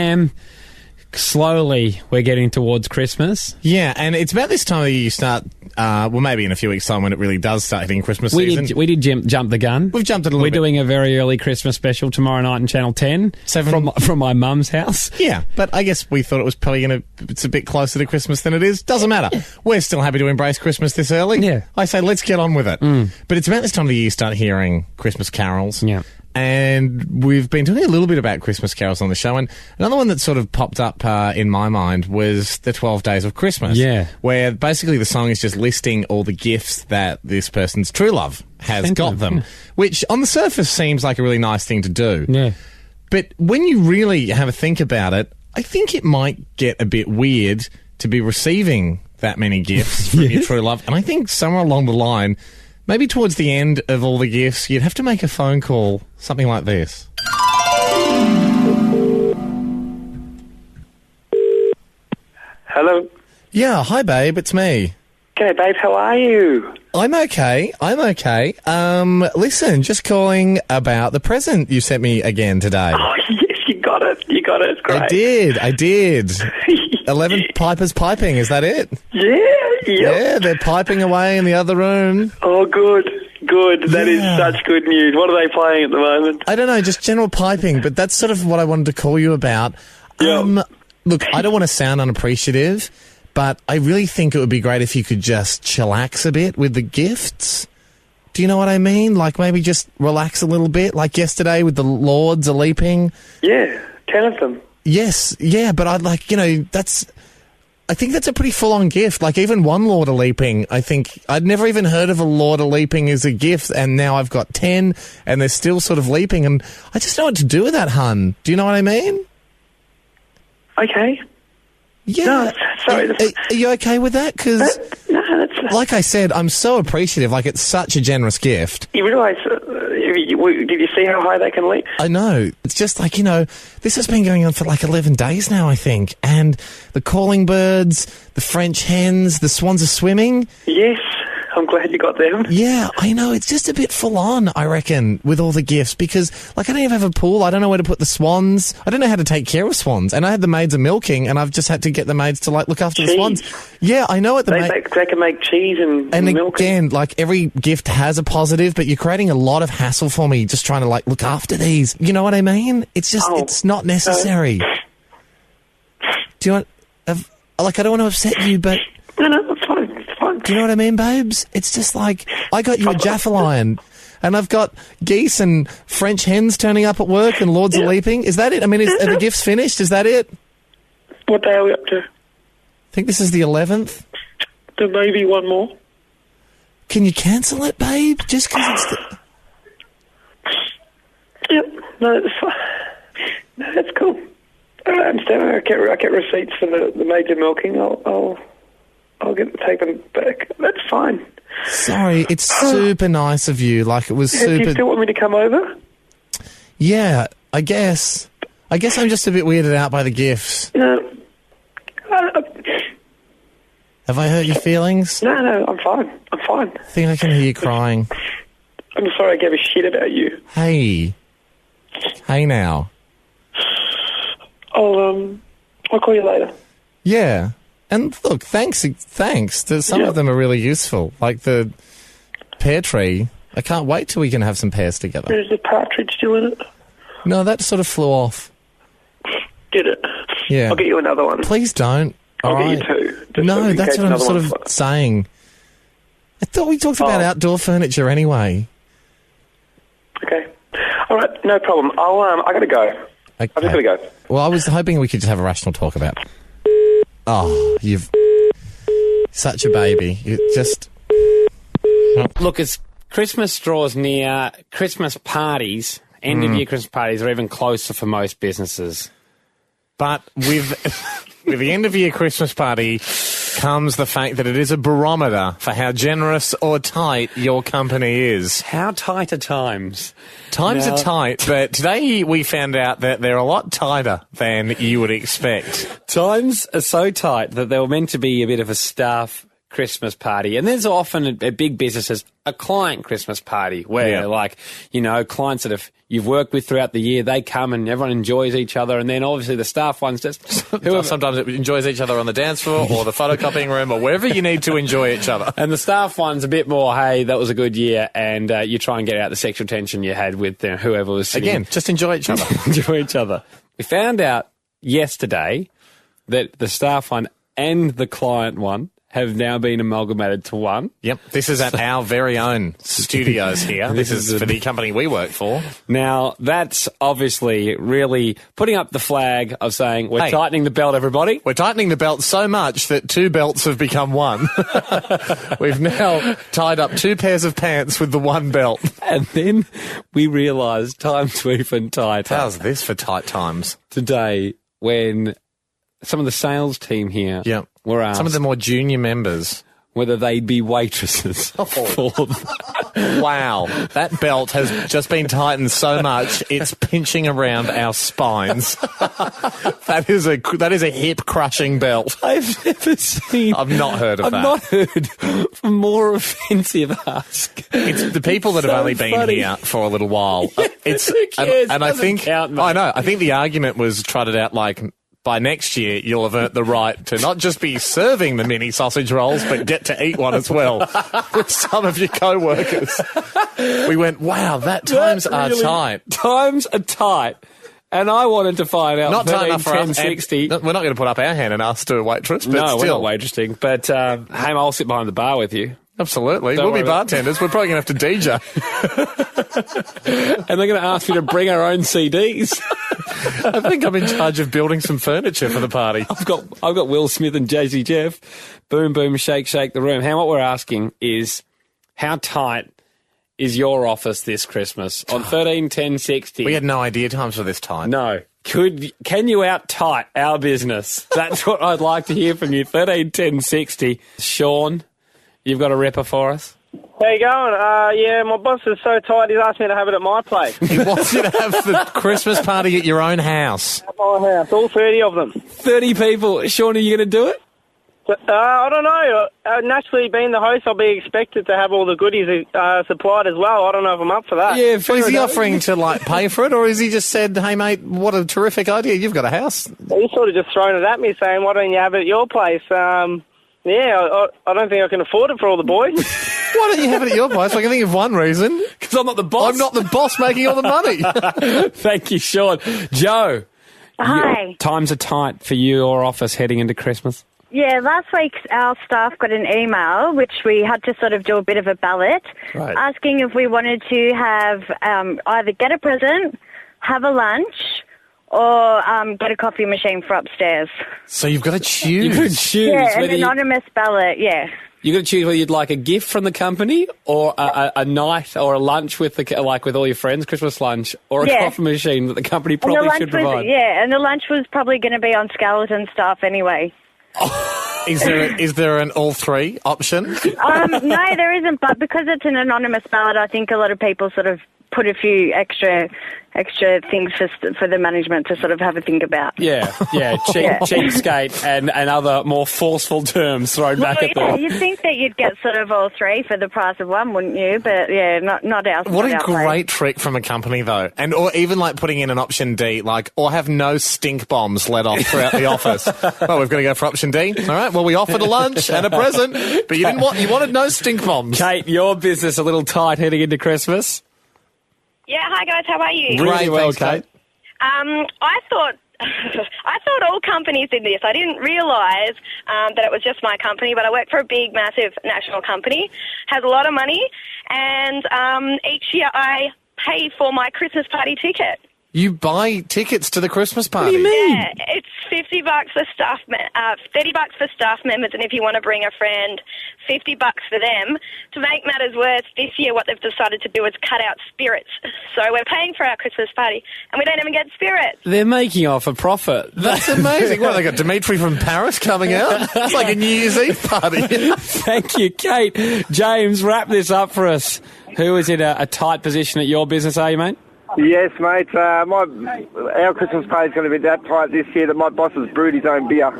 Sam, slowly we're getting towards Christmas. Yeah, and it's about this time of year you start, maybe in a few weeks' time when it really does start hitting Christmas season. We did jump the gun. We've jumped it a little bit. We're doing a very early Christmas special tomorrow night on Channel 10 from my mum's house. Yeah, but I guess we thought it was probably it's a bit closer to Christmas than it is. Doesn't matter. Yeah. We're still happy to embrace Christmas this early. Yeah. I say let's get on with it. But it's about this time of the year you start hearing Christmas carols. Yeah. And we've been talking a little bit about Christmas carols on the show, and another one that sort of popped up in my mind was the 12 Days of Christmas. Yeah. Where basically the song is just listing all the gifts that this person's true love has got them, which on the surface seems like a really nice thing to do. Yeah. But when you really have a think about it, I think it might get a bit weird to be receiving that many gifts from your true love. And I think somewhere along the line, maybe towards the end of all the gifts, you'd have to make a phone call, something like this. Hello? Yeah, hi babe, it's me. G'day, babe, how are you? I'm okay. Listen, just calling about the present you sent me again today. Oh, yes, you got it. It's great. I did. 11 pipers piping, is that it? Yeah. Yeah, they're piping away in the other room. Oh, good. That is such good news. What are they playing at the moment? I don't know, just general piping, but that's sort of what I wanted to call you about. Yeah. Look, I don't want to sound unappreciative, but I really think it would be great if you could just chillax a bit with the gifts. Do you know what I mean? Like maybe just relax a little bit, like yesterday with the Lords a-leaping. Yeah, 10 of them. Yes, yeah, but I'd like, I think that's a pretty full-on gift. Like, even one Lord a-leaping, I think... I'd never even heard of a Lord a-leaping as a gift, and now I've got 10, and they're still sort of leaping, and I just don't know what to do with that, hun. Do you know what I mean? Okay. Yeah. No, sorry. Are you okay with that? Because, that's... like I said, I'm so appreciative. Like, it's such a generous gift. You realise... did you see how high they can leap? I know. It's just like, this has been going on for like 11 days now, I think. And the calling birds, the French hens, the swans are swimming. Yes, I'm glad you got them. Yeah, I know. It's just a bit full on, I reckon, with all the gifts. Because, like, I don't even have a pool. I don't know where to put the swans. I don't know how to take care of swans. And I had the maids are milking, and I've just had to get the maids to, like, look after the swans. Yeah, I know what they can make cheese and milk. Again, like, every gift has a positive, but you're creating a lot of hassle for me just trying to, like, look after these. You know what I mean? It's just, it's not necessary. Do you want... I don't want to upset you, but... No, it's fine. Do you know what I mean, babes? It's just like, I got you a Jaffa lion, and I've got geese and French hens turning up at work and Lords are leaping. Is that it? I mean, are the gifts finished? Is that it? What day are we up to? I think this is the 11th. There may be one more. Can you cancel it, babe? Just because it's the... Yep. No, that's fine. No, that's cool. I understand. I get receipts for the major milking. I'll take them back. That's fine. Sorry, it's super nice of you. Like, it was super... Do you still want me to come over? Yeah, I guess. I'm just a bit weirded out by the gifts. No. Have I hurt your feelings? No, I'm fine. I think I can hear you crying. I'm sorry I gave a shit about you. Hey now. I'll call you later. Yeah. And look, thanks. Some of them are really useful. Like the pear tree. I can't wait till we can have some pears together. There's a partridge still in it? No, that sort of flew off. Did it? Yeah. I'll get you another one. Please don't. I'll get you two. No, that's what I'm sort of saying. I thought we talked about outdoor furniture anyway. Okay. All right, no problem. I gotta go. Okay. I'm just gonna go. Well, I was hoping we could just have a rational talk about it. Oh, you've... Such a baby. You just... Look, as Christmas draws near, Christmas parties, end-of-year Christmas parties, are even closer for most businesses. But with the end-of-year Christmas party comes the fact that it is a barometer for how generous or tight your company is. How tight are times? Times are tight, but today we found out that they're a lot tighter than you would expect. Times are so tight that they were meant to be a bit of a staff Christmas party. And there's often at big businesses a client Christmas party where, like, you know, clients that you've worked with throughout the year, they come and everyone enjoys each other. And then obviously the staff ones just... Sometimes it enjoys each other on the dance floor or the photocopying room or wherever you need to enjoy each other. And the staff one's a bit more, hey, that was a good year, and you try and get out the sexual tension you had with whoever was sitting. Again, just enjoy each other. Enjoy each other. We found out yesterday that the staff one and the client one have now been amalgamated to one. Yep. This is at our very own studios here. This is for the company we work for. Now, that's obviously really putting up the flag of saying, we're tightening the belt, everybody. We're tightening the belt so much that 2 belts have become 1. We've now tied up 2 pairs of pants with the 1 belt. And then we realised times were even tighter. How's this for tight times? Today, when some of the sales team here were asked... Some of the more junior members. Whether they'd be waitresses. Wow. That belt has just been tightened so much, it's pinching around our spines. That is a hip-crushing belt. I've never seen... I've not heard of that. I've not heard a more offensive ask. It's the people that have only been here for a little while. It's Who cares? and I think... Count, mate. I know. I think the argument was trotted out like... By next year, you'll have earned the right to not just be serving the mini sausage rolls, but get to eat one as well with some of your co-workers. We went, wow, times are tight. Times are tight. And I wanted to find out... Not tight enough for us. 60. We're not going to put up our hand and ask to a waitress, but no, still. we're not waitressing. But, hey, I'll sit behind the bar with you. Absolutely. We'll be bartenders. We're probably going to have to DJ. And they're going to ask me to bring our own CDs. I think I'm in charge of building some furniture for the party. I've got Will Smith and Jay-Z Jeff. Boom, boom, shake, shake the room. What we're asking is, how tight is your office this Christmas on 13/10/60? We had no idea times were this tight. No. Can you out-tight our business? That's what I'd like to hear from you. 13/10/60. Sean, you've got a ripper for us? How you going? Yeah, my boss is so tight, he's asked me to have it at my place. He wants you to have the Christmas party at your own house. At my house, all 30 of them. 30 people. Sean, are you going to do it? I don't know. Naturally, being the host, I'll be expected to have all the goodies supplied as well. I don't know if I'm up for that. Yeah, so is he offering to, pay for it, or has he just said, hey, mate, what a terrific idea, you've got a house? He's sort of just thrown it at me, saying, why don't you have it at your place? Yeah, I don't think I can afford it for all the boys. Why don't you have it at your place? I can think of one reason. Because I'm not the boss. I'm not the boss making all the money. Thank you, Sean. Joe. Hi. Times are tight for your office heading into Christmas. Yeah, last week our staff got an email, which we had to sort of do a bit of a ballot, asking if we wanted to have either get a present, have a lunch, or get a coffee machine for upstairs. So you've got to choose. You've got to choose. Yeah, an anonymous ballot, yeah. You've got to choose whether you'd like a gift from the company or a night or a lunch with with all your friends, Christmas lunch, or a coffee machine that the company probably should provide. And the lunch was probably going to be on skeleton stuff anyway. Is there an all three option? No, there isn't, but because it's an anonymous ballot, I think a lot of people sort of put a few extra things for the management to sort of have a think about. Cheapskate and other more forceful terms thrown back at them. You'd think that you'd get sort of all three for the price of one, wouldn't you? But yeah, not ours. What a great trick from a company, though. And or even putting in an option D, or have no stink bombs let off throughout the office. Well, we've got to go for option D. All right. Well, we offered a lunch and a present, but you wanted no stink bombs. Kate, your business a little tight heading into Christmas. Yeah, hi guys, how are you? Really well, Kate. I thought all companies did this. I didn't realise that it was just my company, but I work for a big, massive national company, has a lot of money, and each year I pay for my Christmas party ticket. You buy tickets to the Christmas party? What do you mean? Yeah, it's $50 for staff, $30 for staff members, and if you want to bring a friend, $50 for them. To make matters worse, this year what they've decided to do is cut out spirits. So we're paying for our Christmas party, and we don't even get spirits. They're making off a profit. That's amazing. What, they got Dimitri from Paris coming out? It's like a New Year's Eve party. Thank you, Kate. James, wrap this up for us. Who is in a tight position at your business, are you, mate? Yes, mate. Our Christmas party's going to be that tight this year that my boss has brewed his own beer.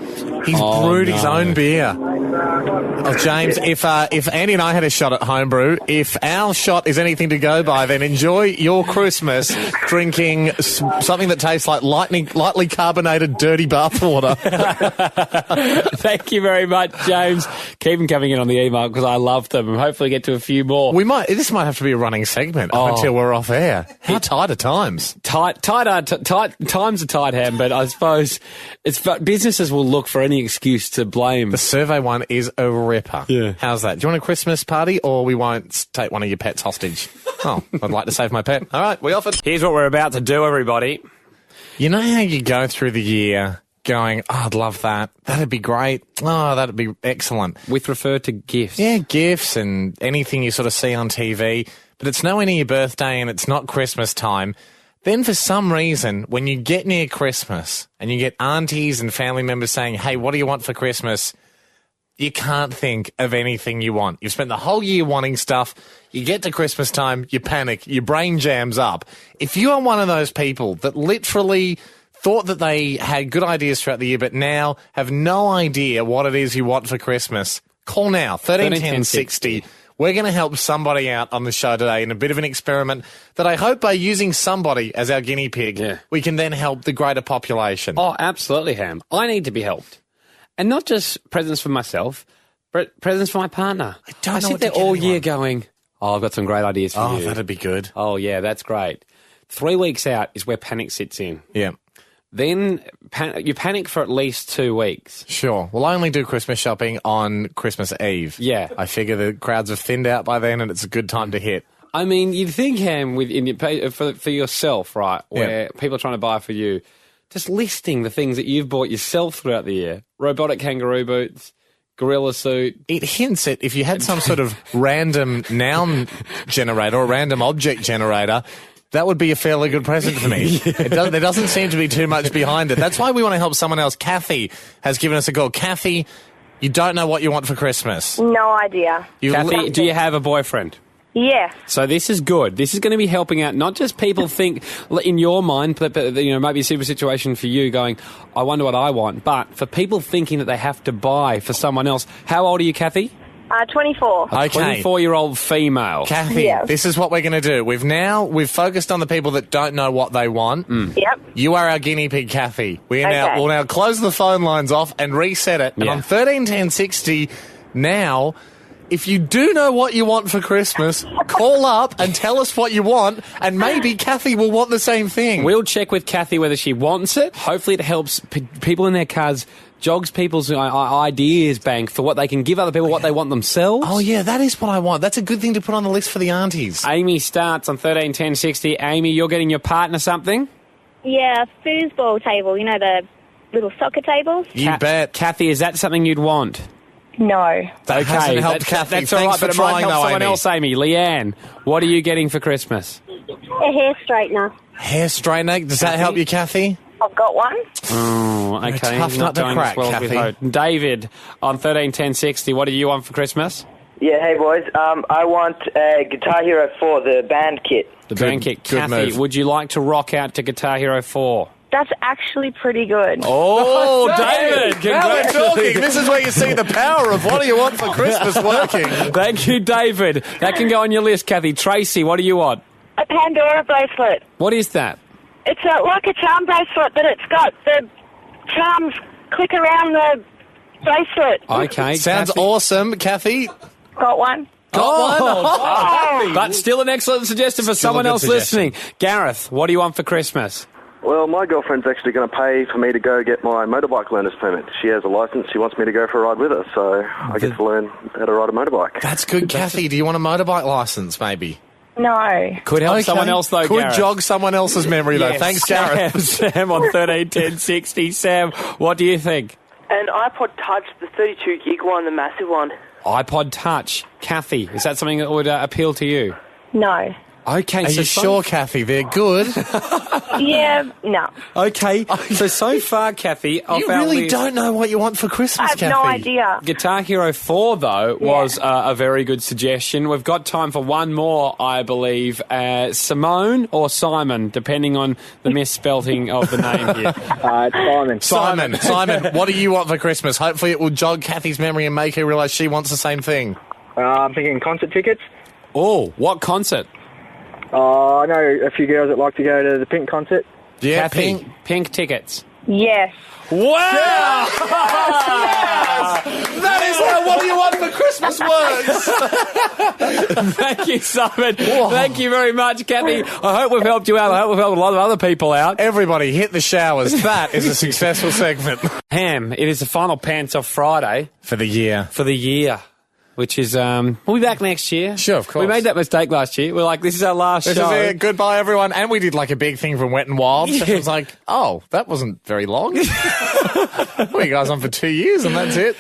He's brewed his own beer. Oh, James, if Andy and I had a shot at homebrew, if our shot is anything to go by, then enjoy your Christmas drinking something that tastes like lightly carbonated dirty bathwater. Thank you very much, James. Keep them coming in on the email because I love them, and hopefully get to a few more. This might have to be a running segment until we're off air. How tight are times? Tight times are tight, Ham, but I suppose businesses will look for any excuse to blame. The survey one is a ripper. Yeah. How's that? Do you want a Christmas party, or we won't take one of your pets hostage? Oh, I'd like to save my pet. All right, we offered. Here's what we're about to do, everybody. You know how you go through the year going, oh, I'd love that. That'd be great. Oh, that'd be excellent. With refer to gifts. Yeah, gifts and anything you sort of see on TV, but it's nowhere near your birthday and it's not Christmas time. Then for some reason, when you get near Christmas and you get aunties and family members saying, hey, what do you want for Christmas? You can't think of anything you want. You've spent the whole year wanting stuff. You get to Christmas time, you panic, your brain jams up. If you are one of those people that literally thought that they had good ideas throughout the year, but now have no idea what it is you want for Christmas, call now, 131060. We're going to help somebody out on the show today in a bit of an experiment that I hope by using somebody as our guinea pig, we can then help the greater population. Oh, absolutely, Ham. I need to be helped. And not just presents for myself, but presents for my partner. I sit there all year going, I've got some great ideas for you. Oh, that'd be good. Oh, yeah, that's great. 3 weeks out is where panic sits in. Yeah. Then you panic for at least 2 weeks. Sure. Well, I only do Christmas shopping on Christmas Eve. Yeah. I figure the crowds have thinned out by then and it's a good time to hit. I mean, you'd think, Ham, for yourself, right, where people are trying to buy for you, just listing the things that you've bought yourself throughout the year. Robotic kangaroo boots, gorilla suit. It hints at if you had some sort of random noun generator or random object generator, that would be a fairly good present for me. There doesn't seem to be too much behind it. That's why we want to help someone else. Kathy has given us a call. Kathy, you don't know what you want for Christmas. No idea. Kathy, do you have a boyfriend? Yeah. So this is good. This is going to be helping out not just people think in your mind, but maybe a super situation for you going, I wonder what I want, but for people thinking that they have to buy for someone else. How old are you, Kathy? 24. A 24-year-old female. Kathy, this is what we're going to do. We've focused on the people that don't know what they want. Yep. You are our guinea pig, Kathy. We'll now close the phone lines off and reset it. And on 131060 now, if you do know what you want for Christmas, call up and tell us what you want, and maybe Kathy will want the same thing. We'll check with Kathy whether she wants it. Hopefully it helps people in their cars, jogs people's ideas bank for what they can give other people, what they want themselves. Oh, yeah, that is what I want. That's a good thing to put on the list for the aunties. Amy starts on 131060. Amy, you're getting your partner something? Yeah, foosball table, you know, the little soccer tables? You bet. Kathy, is that something you'd want? No. That hasn't helped Kathy. That's all right, but it might help someone else, Amy. Leanne, what are you getting for Christmas? A hair straightener. Hair straightener? Does that help you, Kathy? I've got one. Oh, okay. Tough nut to crack, Kathy. David, on 131060, what do you want for Christmas? Yeah, hey boys. I want Guitar Hero 4, the band kit. The band kit. Kathy, would you like to rock out to Guitar Hero 4? That's actually pretty good. Oh, David! Now we're talking. This is where you see the power of what do you want for Christmas working. Thank you, David. That can go on your list, Kathy. Tracy, what do you want? A Pandora bracelet. What is that? It's like a charm bracelet, but it's got the charms click around the bracelet. Okay. Sounds Kathy. awesome. Kathy? Got one. Got one? But still an excellent suggestion for someone else listening. Gareth, what do you want for Christmas? Well, my girlfriend's actually going to pay for me to go get my motorbike learner's permit. She has a licence. She wants me to go for a ride with her, so I get to learn how to ride a motorbike. That's good, Kathy. Do you want a motorbike licence, maybe? No. Could help someone else, though, Could Gareth. jog someone else's memory, though. Yes. Thanks, Gareth. Sam on 131060. Sam, what do you think? An iPod Touch, the 32 gig one, the massive one. iPod Touch. Kathy, is that something that would appeal to you? No. Okay, Are you sure, Kathy? They're good. Yeah, no. Okay, so far, Kathy, You really don't know what you want for Christmas, I have Kathy. no idea. Guitar Hero 4, though, was a very good suggestion. We've got time for one more, I believe. Simone or Simon, depending on the misspelling of the name here. Simon. Simon, what do you want for Christmas? Hopefully it will jog Kathy's memory and make her realise she wants the same thing. I'm thinking concert tickets. Oh, what concert? I know a few girls that like to go to the Pink concert. Yeah, Kathy, Pink tickets. Yes. Wow! That is how what do you want for Christmas works. Thank you, Simon. Thank you very much, Kathy. I hope we've helped you out. I hope we've helped a lot of other people out. Everybody, hit the showers. That is a successful segment. Ham, it is the final Pants Off Friday. For the year. Which is, we'll be back next year. Sure, of course. We made that mistake last year. We're like, this is our last show. This is it. Goodbye, everyone. And we did like a big thing from Wet and Wild. So it was like, oh, that wasn't very long. Well, you guys on for 2 years and that's it.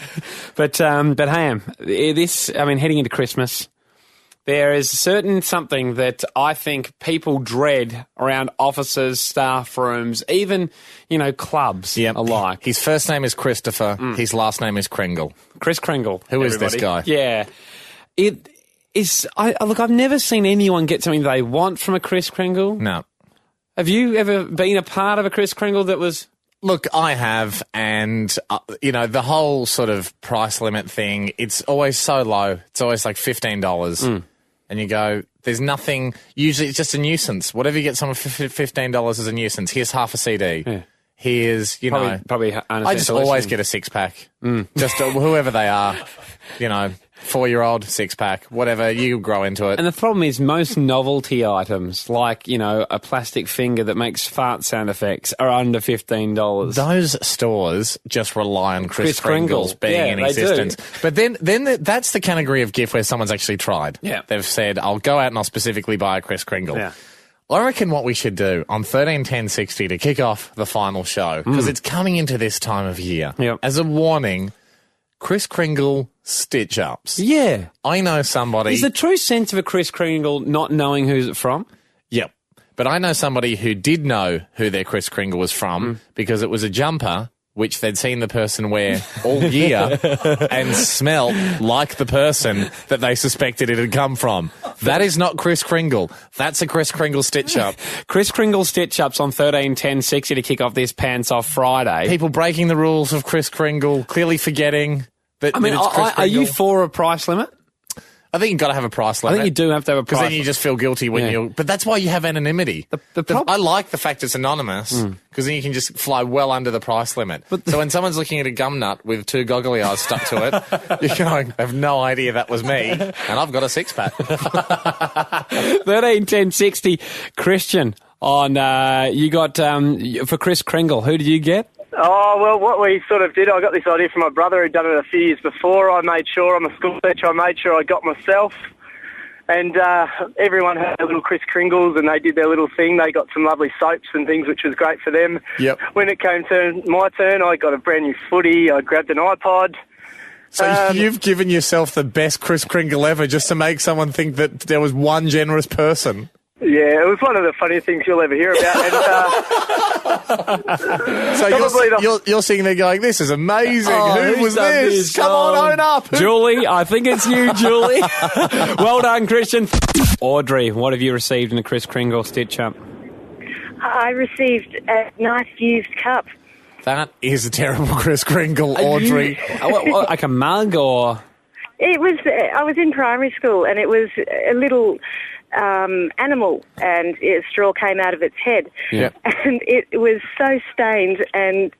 But Ham, heading into Christmas, there is certain something that I think people dread around offices, staff rooms, even, clubs alike. His first name is Christopher. His last name is Kringle. Kris Kringle. Who is this guy? Yeah. It is... I've never seen anyone get something they want from a Kris Kringle. No. Have you ever been a part of a Kris Kringle that was... Look, I have, and, the whole sort of price limit thing, it's always so low. It's always like $15. And you go, there's nothing... Usually it's just a nuisance. Whatever you get someone for $15 is a nuisance. Here's half a CD. Yeah. Here's, Probably I just always get a six-pack. Just whoever they are, 4-year-old, six-pack, whatever, you grow into it. And the problem is most novelty items, like, a plastic finger that makes fart sound effects, are under $15. Those stores just rely on Kris Kringles being in existence. But then that's the category of gift where someone's actually tried. Yeah. They've said, I'll go out and I'll specifically buy a Kris Kringle. Yeah. I reckon what we should do on 13/10/60 to kick off the final show, because it's coming into this time of year, as a warning, Kris Kringle stitch-ups. Yeah. I know somebody... Is the true sense of a Kris Kringle not knowing who's it from? Yep. But I know somebody who did know who their Kris Kringle was from because it was a jumper which they'd seen the person wear all year and smelt like the person that they suspected it had come from. That is not Kris Kringle. That's a Kris Kringle stitch-up. Kris Kringle stitch-ups on 13/10/60 to kick off this Pants Off Friday. People breaking the rules of Kris Kringle, clearly forgetting that, that it's Kris Kringle. Are you for a price limit? I think you've got to have a price limit. I think you do have to have a price limit. Because then you just feel guilty when you... But that's why you have anonymity. I like the fact it's anonymous, because then you can just fly well under the price limit. So when someone's looking at a gum nut with two goggly eyes stuck to it, you're going, I have no idea that was me, and I've got a six-pack. 13/10/60, Christian, on you got, for Kris Kringle, who did you get? Oh, well, what we sort of did, I got this idea from my brother who'd done it a few years before. I made sure, I'm a school teacher, I made sure I got myself. And everyone had their little Kris Kringles and they did their little thing. They got some lovely soaps and things, which was great for them. Yep. When it came to my turn, I got a brand new footy. I grabbed an iPod. So you've given yourself the best Kris Kringle ever just to make someone think that there was one generous person. Yeah, it was one of the funniest things you'll ever hear about. And, so you're sitting there going, this is amazing. Who was this? Come on, own up. Julie, I think it's you, Julie. Well done, Christian. Audrey, what have you received in a Kris Kringle stitch-up? I received a nice used cup. That is a terrible Kris Kringle, Audrey. Like a mug or... It was. I was in primary school and it was a little... animal, and a straw came out of its head. Yep. And it was so stained and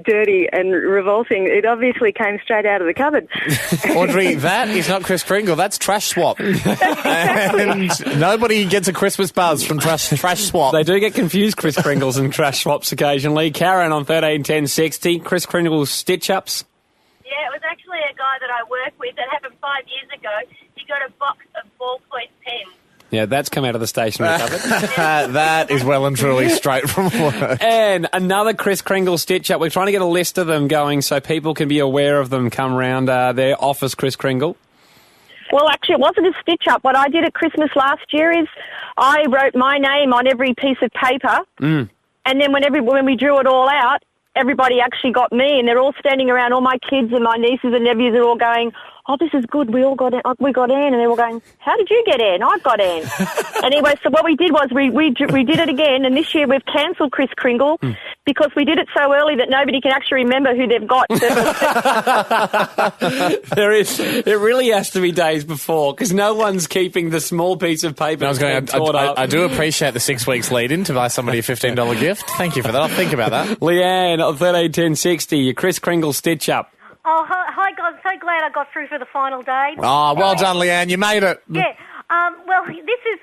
dirty and revolting, it obviously came straight out of the cupboard. Audrey, that is not Kris Kringle, that's Trash Swap. And nobody gets a Christmas buzz from Trash Swap. They do get confused, Kris Kringles and Trash Swaps occasionally. Karen on 13/10/60, Kris Kringle stitch-ups. Yeah, it was actually a guy that I work with that happened 5 years ago. He got a box of ballpoint pens. Yeah, that's come out of the stationery cupboard. That is well and truly straight from work. And another Kris Kringle stitch-up. We're trying to get a list of them going so people can be aware of them come round their office Kris Kringle. Well, actually, it wasn't a stitch-up. What I did at Christmas last year is I wrote my name on every piece of paper, and then when we drew it all out, everybody actually got me, and they're all standing around, all my kids and my nieces and nephews are all going, oh, this is good, we got in, and they're all going, how did you get in? I got in. Anyway, so what we did was we did it again, and this year we've cancelled Kris Kringle because we did it so early that nobody can actually remember who they've got. It really has to be days before because no one's keeping the small piece of paper. I do appreciate the 6 weeks lead-in to buy somebody a $15 gift. Thank you for that. I'll think about that. Leanne, 131060, your Kris Kringle stitch-up. Oh, hi, guys. So glad I got through for the final day. Oh, well done, Leanne. You made it. Yeah. Well,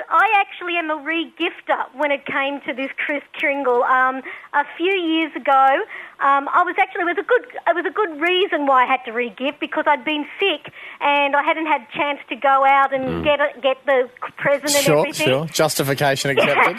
I actually am a re-gifter when it came to this Kris Kringle. A few years ago, it was a good reason why I had to re-gift because I'd been sick and I hadn't had a chance to go out and get the present and everything. Sure. Justification accepted.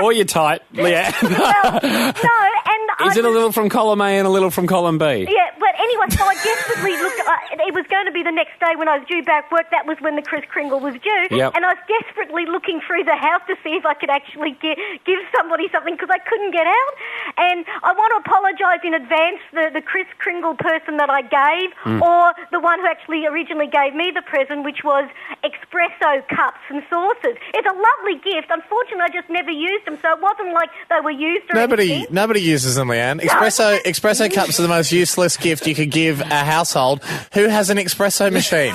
Or you're tight, Leanne. Well, no, and Is it a little from column A and a little from column B? Yeah, but anyway, so I desperately looked. It was going to be the next day when I was due back work. That was when the Kris Kringle was due. Yep. And I was desperately looking through the house to see if I could actually give somebody something because I couldn't get out. And I want to apologise in advance the Kris Kringle person that I gave or the one who actually originally gave me the present, which was espresso cups and saucers. It's a lovely gift. Unfortunately, I just never used them, so it wasn't like they were used or anything. Nobody uses them, Leanne. Espresso cups are the most useless gift you could give a household. Who has an espresso machine?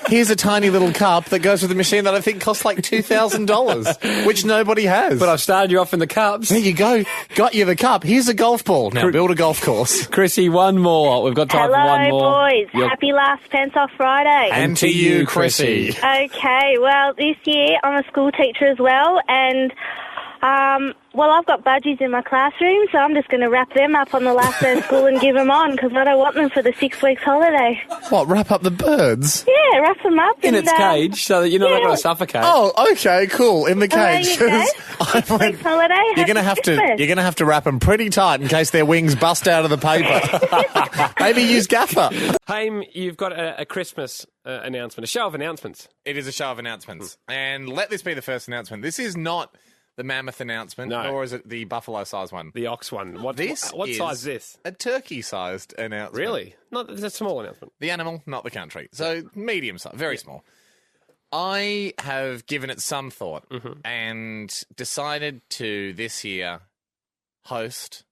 Here's a tiny little cup that goes with a machine that I think costs like $2,000, which nobody has. But I've started you off in the cups. There you go. Got you the cup. Here's a golf ball. Now build a golf course. Chrissy, one more. We've got time for one more. Hello, boys. Happy last Pence Off Friday. And to you, Chrissy. Okay, well, this year I'm a school teacher as well, and well, I've got budgies in my classroom, so I'm just going to wrap them up on the last day of school and give them on because I don't want them for the 6 weeks holiday. What, wrap up the birds? Yeah, wrap them up. In its cage so that you're not going to suffocate. Oh, okay, cool. In the cage. There you go. 6 weeks holiday. You're going to have to wrap them pretty tight in case their wings bust out of the paper. Maybe use gaffer. Haim, you've got a Christmas announcement, a show of announcements. It is a show of announcements. And let this be the first announcement. This is not the mammoth announcement, nor is it the buffalo-sized one. The ox one. What size is this? A turkey-sized announcement. Really? It's a small announcement. The animal, not the country. So medium-sized, very small. I have given it some thought and decided to, this year, host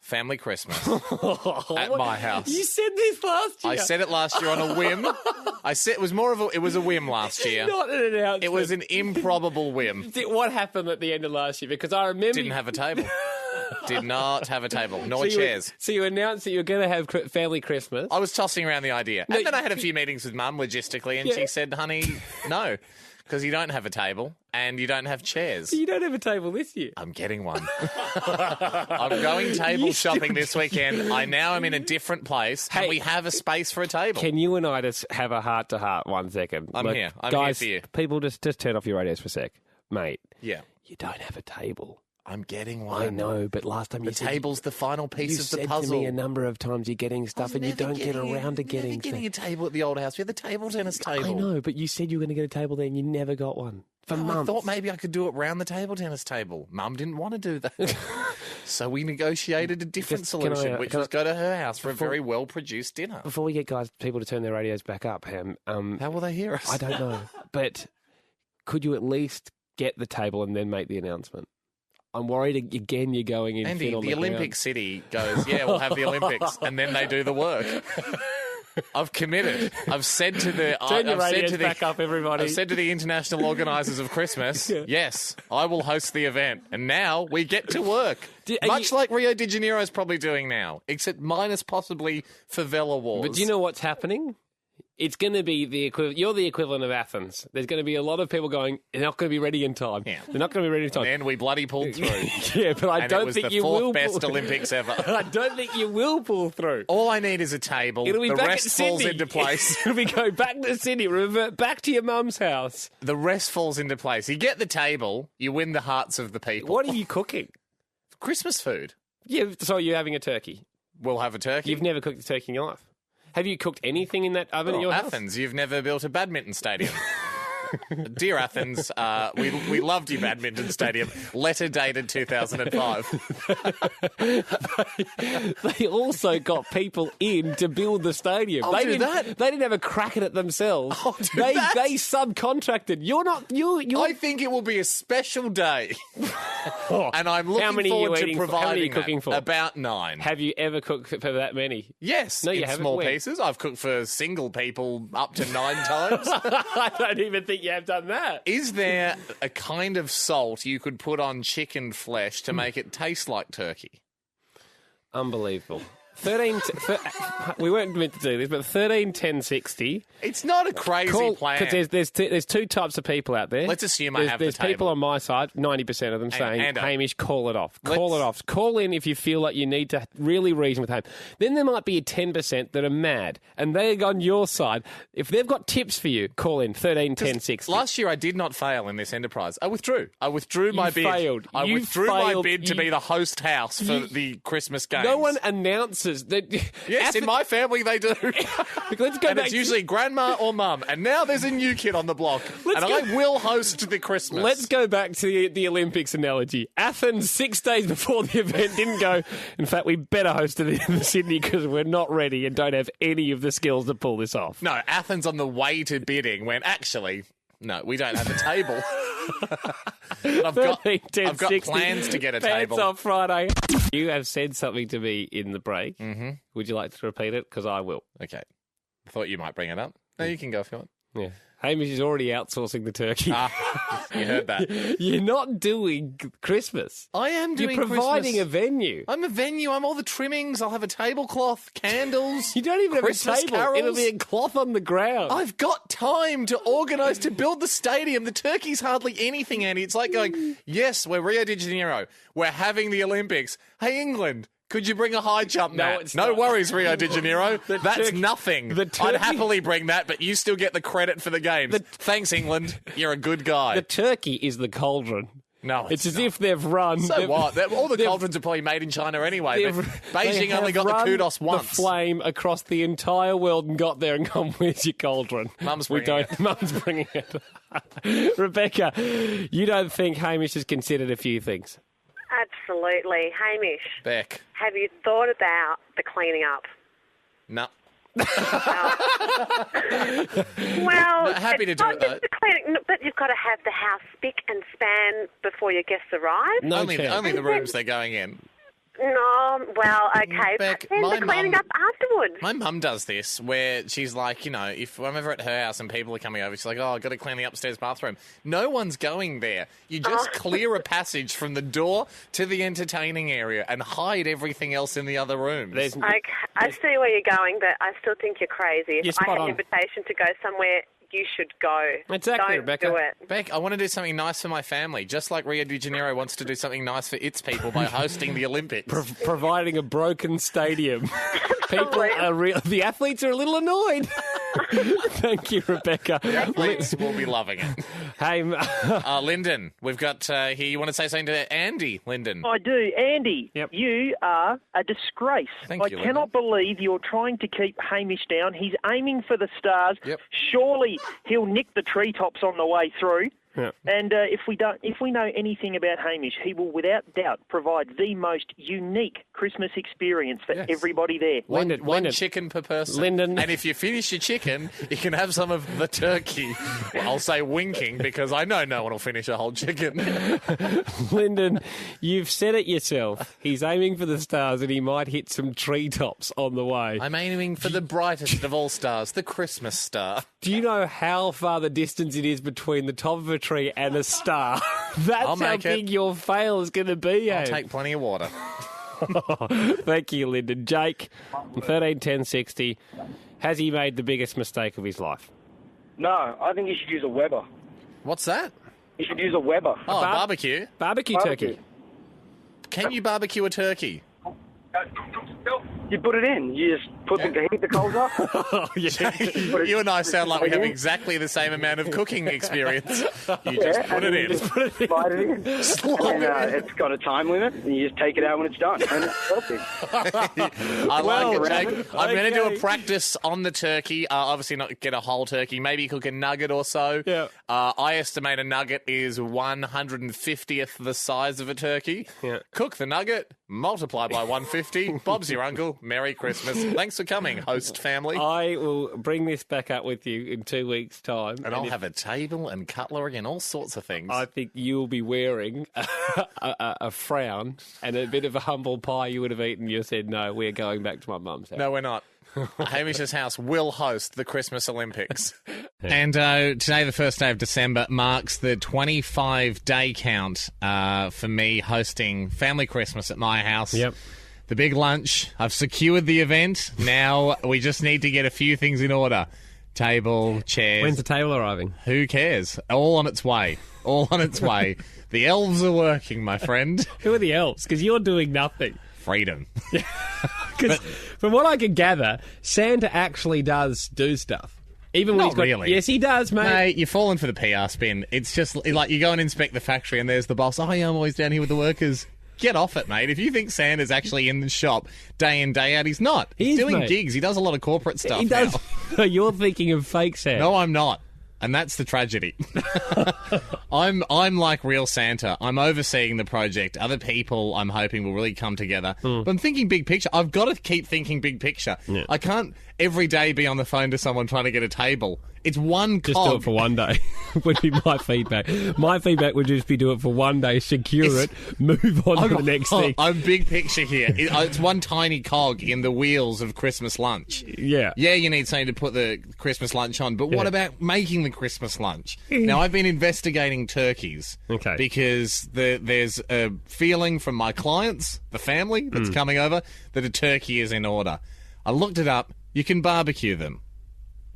Family Christmas at my house. You said this last year. I said it last year on a whim. It was a whim last year. Not an announcement. It was an improbable whim. What happened at the end of last year? Because I remember didn't have a table. Did not have a table, nor chairs. So you announced that you were going to have Family Christmas. I was tossing around the idea. And then I had a few meetings with Mum logistically, and she said, honey, no. Because you don't have a table and you don't have chairs. You don't have a table this year. I'm getting one. I'm going table shopping this weekend. I now am in a different place and we have a space for a table. Can you and I just have a heart-to-heart 1 second? I'm here. I'm guys, here for you. People, just turn off your radios for a sec. Mate. Yeah. You don't have a table. I'm getting one. I know, but last time the table's the final piece of the puzzle. You said to me a number of times you're getting stuff and you don't get around to getting stuff. Getting a table at the old house. We had the table tennis table. I know, but you said you were going to get a table there and you never got one. For months. I thought maybe I could do it round the table tennis table. Mum didn't want to do that. So we negotiated a different solution, which was go to her house for a very well-produced dinner. Before we get people to turn their radios back up, Ham, how will they hear us? I don't know. But could you at least get the table and then make the announcement? I'm worried again you're going in. Andy, the Olympic City goes, yeah, we'll have the Olympics, and then they do the work. I've committed. I've said to the back up, everybody. I've said to the international organisers of Christmas, yes, I will host the event, and now we get to work. Much like Rio de Janeiro is probably doing now, except minus possibly favela wars. But do you know what's happening? It's going to be the equivalent. You're the equivalent of Athens. There's going to be a lot of people going, they're not going to be ready in time. Yeah. They're not going to be ready in time. And then we bloody pulled through. Yeah, but I don't think you will. It was the fourth best Olympics ever. I don't think you will pull through. All I need is a table. It'll be the back rest at falls Sydney. Into place. We go back to Sydney, revert back to your mum's house. The rest falls into place. You get the table, you win the hearts of the people. What are you cooking? Christmas food. Yeah, so you're having a turkey. We'll have a turkey. You've never cooked a turkey in your life. Have you cooked anything in that oven at your house? Athens, you've never built a badminton stadium. Dear Athens, we loved your badminton stadium. Letter dated 2005. They also got people in to build the stadium. I'll They do didn't. that. They didn't have a crack at it themselves. I'll do they that. they subcontracted. You're not. You. I think it will be a special day, and I'm looking How many are you forward to eating for? providing How many are you cooking that. for? About 9. Have you ever cooked for that many? Yes, No, you in haven't. small When? pieces. I've cooked for single people up to 9 times. I don't even think you have done that. Is there a kind of salt you could put on chicken flesh to make it taste like turkey? Unbelievable. 13. We weren't meant to do this, but 13 10 60. It's not a crazy plan. Because there's two types of people out there. Let's assume I there's, have There's the table. people on my side, 90% of them, saying, and Hamish, call it off. Let's- Call it off. Call in if you feel like you need to really reason with him. Then there might be a 10% that are mad, and they're on your side. If they've got tips for you, call in 13 10 60. Last year I did not fail in this enterprise. I withdrew my bid. failed. I You withdrew my failed. bid to be the host house for the Christmas games. No one announces that. Yes, in my family they do. Let's go and back it's usually grandma or mum. And now there's a new kid on the block. I will host the Christmas. Let's go back to the Olympics analogy. Athens, 6 days before the event, didn't go, in fact, we better host it in Sydney because we're not ready and don't have any of the skills to pull this off. No, Athens on the way to bidding went, actually, no, we don't have a table. I've got plans to get a Pants table. off Friday. You have said something to me in the break. Mm-hmm. Would you like to repeat it? Because I will. Okay. I thought you might bring it up. No, you can go if you want. Yeah. Hamish is already outsourcing the turkey. You heard that. You're not doing Christmas. I am doing You're providing Christmas. a venue. I'm a venue. I'm all the trimmings. I'll have a tablecloth, candles. You don't even Christmas have a table. carols. It'll be a cloth on the ground. I've got time to organise to build the stadium. The turkey's hardly anything, Andy. It's like going, yes, we're Rio de Janeiro. We're having the Olympics. Hey, England, could you bring a high jump No, mat? it's No not. worries, Rio de Janeiro. That's turkey- nothing. the I'd turkey- happily bring that, but you still get the credit for the games. Thanks, England. You're a good guy. The turkey is the cauldron. No, it's as if they've run. So what? All the they've- cauldrons are probably made in China anyway. But they Beijing only have got the run kudos once. The flame across the entire world and got there and gone, where's your cauldron? Mum's bringing it. Mum's bringing it. Rebecca, you don't think Hamish has considered a few things? Absolutely. Hamish, Beck. have you thought about the cleaning up? No. Well, happy to it's do not it, just though. the cleaning, but you've got to have the house spick and span before your guests arrive. Only the rooms they're going in. No, well, okay. Beck, but then my the cleaning mum- up afterwards. My mum does this where she's like, if I'm ever at her house and people are coming over, she's like, I've got to clean the upstairs bathroom. No one's going there. You just clear a passage from the door to the entertaining area and hide everything else in the other rooms. Okay, I see where you're going, but I still think you're crazy. If You're I spot had on. an invitation to go somewhere, you should go. Exactly, Don't Rebecca. do it. Beck, I want to do something nice for my family, just like Rio de Janeiro wants to do something nice for its people by hosting the Olympics. Providing a broken stadium. People are the athletes are a little annoyed. Thank you, Rebecca. The athletes will be loving it. Hey, Lyndon, we've got here. You want to say something to Andy, Lyndon? I do. Andy, you are a disgrace. Thank you, I cannot believe you're trying to keep Hamish down. He's aiming for the stars. Surely he'll nick the treetops on the way through. Yeah. And if we know anything about Hamish, he will without doubt provide the most unique Christmas experience for everybody there. One chicken per person. Lyndon. And if you finish your chicken, you can have some of the turkey. Well, I'll say winking because I know no one will finish a whole chicken. Lyndon, you've said it yourself. He's aiming for the stars and he might hit some treetops on the way. I'm aiming for the brightest of all stars, the Christmas star. Do you know how far the distance it is between the top of a tree and a star? That's I'll how make big it. your fail is going to be. I'll take plenty of water. Thank you, Lyndon. Jake, 13 10 60. Has he made the biggest mistake of his life? No, I think you should use a Weber. What's that? You should use a Weber. Oh, barbecue. Barbecue turkey. Can you barbecue a turkey? You put it in. You just to heat the coals up. You and I sound like we have exactly the same amount of cooking experience. You just put it in. Slide it in. And it's got a time limit, and you just take it out when it's done. And it's perfect. I like it, Jake. I'm going to do a practice on the turkey. Obviously not get a whole turkey. Maybe cook a nugget or so. Yeah. I estimate a nugget is 150th the size of a turkey. Yeah. Cook the nugget, multiply by 150. Bob's your uncle. Merry Christmas. Thanks for coming, host family. I will bring this back up with you in 2 weeks' time. And I'll have a table and cutlery and all sorts of things. I think you'll be wearing a frown and a bit of a humble pie you would have eaten. You said, no, we're going back to my mum's house. No, we're not. Hamish's house will host the Christmas Olympics. And today, the first day of December, marks the 25-day count for me hosting family Christmas at my house. Yep. The big lunch. I've secured the event. Now we just need to get a few things in order. Table, chairs. When's the table arriving? Who cares? All on its way. All on its way. The elves are working, my friend. Who are the elves? Because you're doing nothing. Freedom. Because from what I can gather, Santa actually does do stuff. Even when Not really. Yes, he does, mate. Mate, you're falling for the PR spin. It's just like you go and inspect the factory and there's the boss. Oh, yeah, I'm always down here with the workers. Get off it, mate. If you think Santa's actually in the shop day in, day out, he's not. He's doing gigs. He does a lot of corporate stuff He does. now. You're thinking of fake Santa. No, I'm not. And that's the tragedy. I'm like real Santa. I'm overseeing the project. Other people, I'm hoping, will really come together. But I'm thinking big picture. I've got to keep thinking big picture. Yeah. I can't every day be on the phone to someone trying to get a table. It's one cog. Just do it for one day, would be my feedback. My feedback would just be do it for one day, secure it, move on to the next thing. I'm big picture here. It's one tiny cog in the wheels of Christmas lunch. Yeah. Yeah, you need something to put the Christmas lunch on, but what about making the Christmas lunch? Now, I've been investigating turkeys. Okay. Because there's a feeling from my clients, the family that's coming over, that a turkey is in order. I looked it up. You can barbecue them.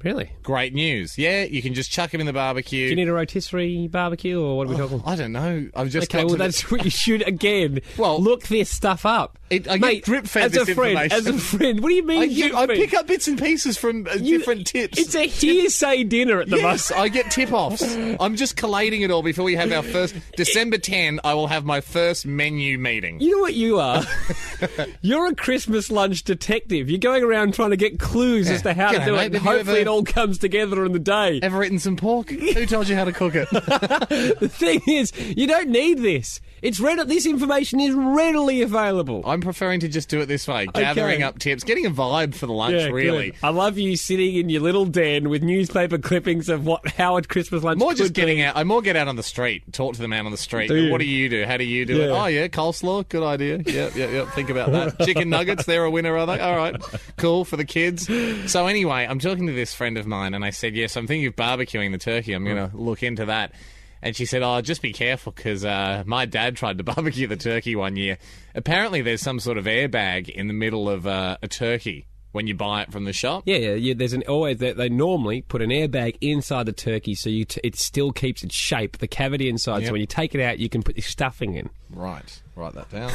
Really? Great news. Yeah, you can just chuck them in the barbecue. Do you need a rotisserie barbecue, or what are we talking? I don't know. I've just okay, well, that's what you should, again, look this stuff up. I get drip-fed this information. As a friend, what do you mean I pick up bits and pieces from different tips. It's a hearsay dinner at the moment. Yes, I get tip-offs. I'm just collating it all before we have our first... December 10, I will have my first menu meeting. You know what you are? You're a Christmas lunch detective. You're going around trying to get clues as to how to do it, and hopefully it all comes together in the day. Ever eaten some pork? Who told you how to cook it? The thing is, you don't need this. This information is readily available. I'm preferring to just do it this way, gathering up tips, getting a vibe for the lunch, really. Good. I love you sitting in your little den with newspaper clippings of how a Christmas lunch more just getting out. I more get out on the street, talk to the man on the street. What do you do? How do you do it? Oh, yeah, coleslaw, good idea. Yep, think about that. Chicken nuggets, they're a winner, are they? All right, cool, for the kids. So anyway, I'm talking to this friend of mine, and I said, yes, I'm thinking of barbecuing the turkey. I'm going to look into that. And she said, oh, just be careful, because my dad tried to barbecue the turkey one year. Apparently there's some sort of airbag in the middle of a turkey when you buy it from the shop. Yeah. There's they normally put an airbag inside the turkey so it still keeps its shape, the cavity inside. Yep. So when you take it out, you can put your stuffing in. Right. Write that down.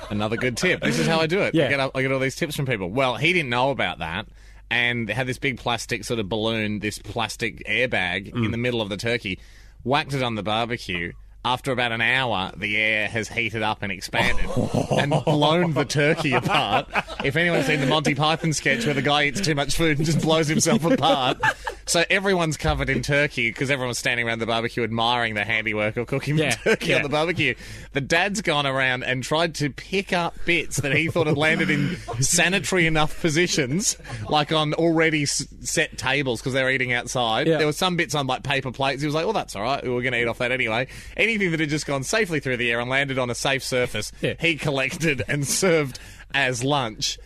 Another good tip. This is how I do it. Yeah. I get all these tips from people. Well, he didn't know about that. And had this big plastic sort of balloon, this plastic airbag in the middle of the turkey. Whacked it on the barbecue. After about an hour, the air has heated up and expanded and blown the turkey apart. If anyone's seen the Monty Python sketch where the guy eats too much food and just blows himself apart. So everyone's covered in turkey because everyone's standing around the barbecue admiring the handiwork of cooking the turkey on the barbecue. The dad's gone around and tried to pick up bits that he thought had landed in sanitary enough positions, like on already set tables because they were eating outside. There were some bits on like paper plates. He was like, well, that's all right. We're going to eat off that anyway. Anything that had just gone safely through the air and landed on a safe surface, he collected and served as lunch.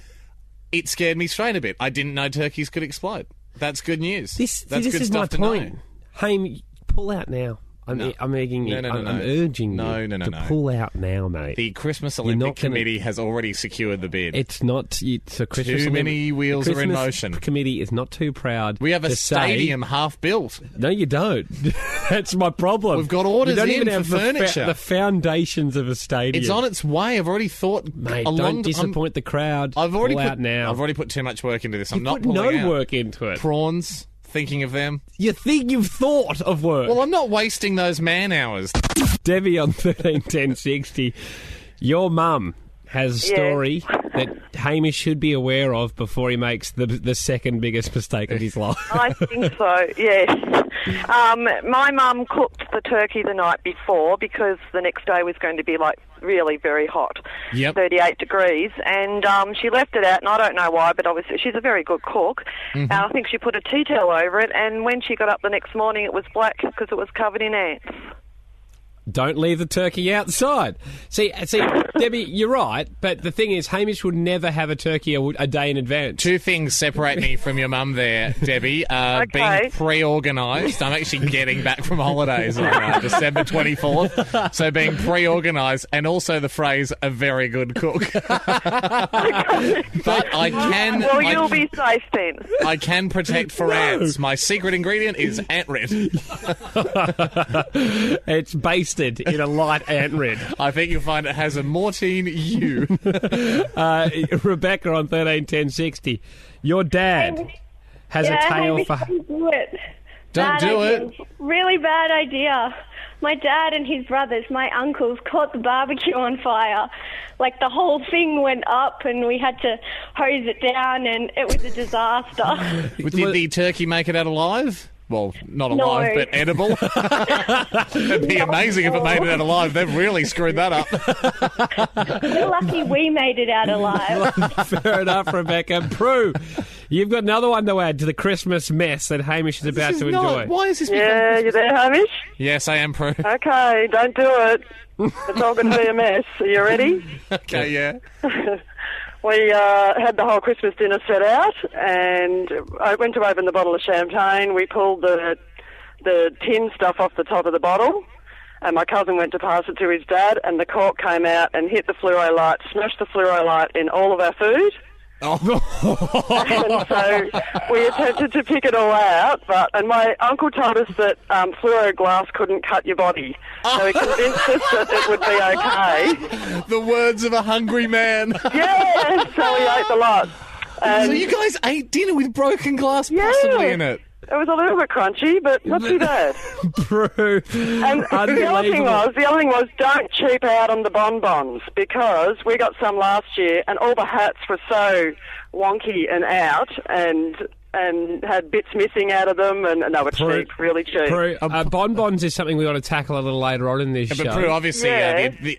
It scared me straight a bit. I didn't know turkeys could explode. That's good news. This good is stuff my to point. know. Hey, pull out now. I'm No. urging you to pull out now, mate. The Christmas Olympic Committee has already secured the bid. It's not... It's a Christmas Too many wheels are in motion. The committee is not too proud. We have a to stadium half built. No, you don't. That's my problem. We've got orders you don't in even for have furniture. The foundations of a stadium. It's on its way. I've already thought... Mate, don't disappoint the crowd. Pull out now. I've already put too much work into this. I'm You not put pulling out. work into it. Prawns, thinking of them. You think you've thought of work. Well, I'm not wasting those man hours. Debbie on 131060. Your mum has a story that Hamish should be aware of before he makes the second biggest mistake of his life. I think so, yes. My mum cooked the turkey the night before because the next day was going to be like really very hot, 38 degrees, and she left it out, and I don't know why, but obviously she's a very good cook. Mm-hmm. I think she put a tea towel over it, and when she got up the next morning it was black because it was covered in ants. Don't leave the turkey outside. See, Debbie, you're right, but the thing is, Hamish would never have a turkey a day in advance. Two things separate me from your mum there, Debbie. Being pre-organised. I'm actually getting back from holidays on December 24th, so being pre-organised, and also the phrase, a very good cook. But I can... Well, you'll be safe then. I can protect for ants. My secret ingredient is ant red. It's based in a light ant red. I think you'll find it has a Mortine U. Rebecca on 131060. Your dad has a tale for... Don't do it. Don't do it. Really bad idea. My dad and his brothers, my uncles, caught the barbecue on fire. Like, the whole thing went up and we had to hose it down and it was a disaster. Did the turkey make it out alive? Well, not alive, but edible. It'd be amazing if it made it out alive. They've really screwed that up. We're lucky we made it out alive. Fair enough, Rebecca. Prue, you've got another one to add to the Christmas mess that Hamish is about to enjoy. Why is this? Yeah, you there, Hamish? Yes, I am, Prue. Okay, don't do it. It's all going to be a mess. Are you ready? Okay, yeah. We had the whole Christmas dinner set out, and I went to open the bottle of champagne. We pulled the tin stuff off the top of the bottle, and my cousin went to pass it to his dad, and the cork came out and hit the fluoro light, smashed the fluoro light in all of our food. Oh. And so we attempted to pick it all out, and my uncle told us that fluoro glass couldn't cut your body. So he convinced us that it would be okay. The words of a hungry man. Yeah, so we ate the lot. So you guys ate dinner with broken glass possibly in it? It was a little bit crunchy, but not too bad. Prue, and the other thing was, don't cheap out on the bonbons, because we got some last year, and all the hats were so wonky and out, and had bits missing out of them, and they were cheap, really cheap. Prue, bonbons is something we ought to tackle a little later on in this show. But Prue, obviously,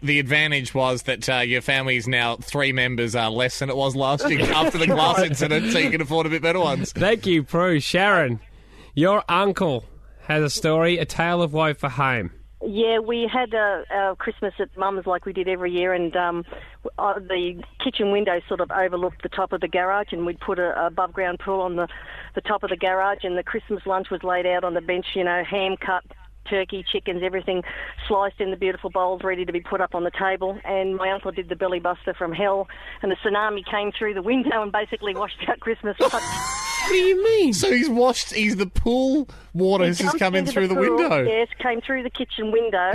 the advantage was that your family is now 3 members less than it was last year after the glass incident, so you can afford a bit better ones. Thank you, Prue. Sharon, your uncle has a story, a tale of woe for home. Yeah, we had a Christmas at Mum's like we did every year, and the kitchen window sort of overlooked the top of the garage, and we'd put a above-ground pool on the top of the garage, and the Christmas lunch was laid out on the bench, ham cut, turkey, chickens, everything sliced in the beautiful bowls ready to be put up on the table, and my uncle did the belly buster from hell, and the tsunami came through the window and basically washed out Christmas lunch. What do you mean? So the pool water has just come in through the window? Yes, came through the kitchen window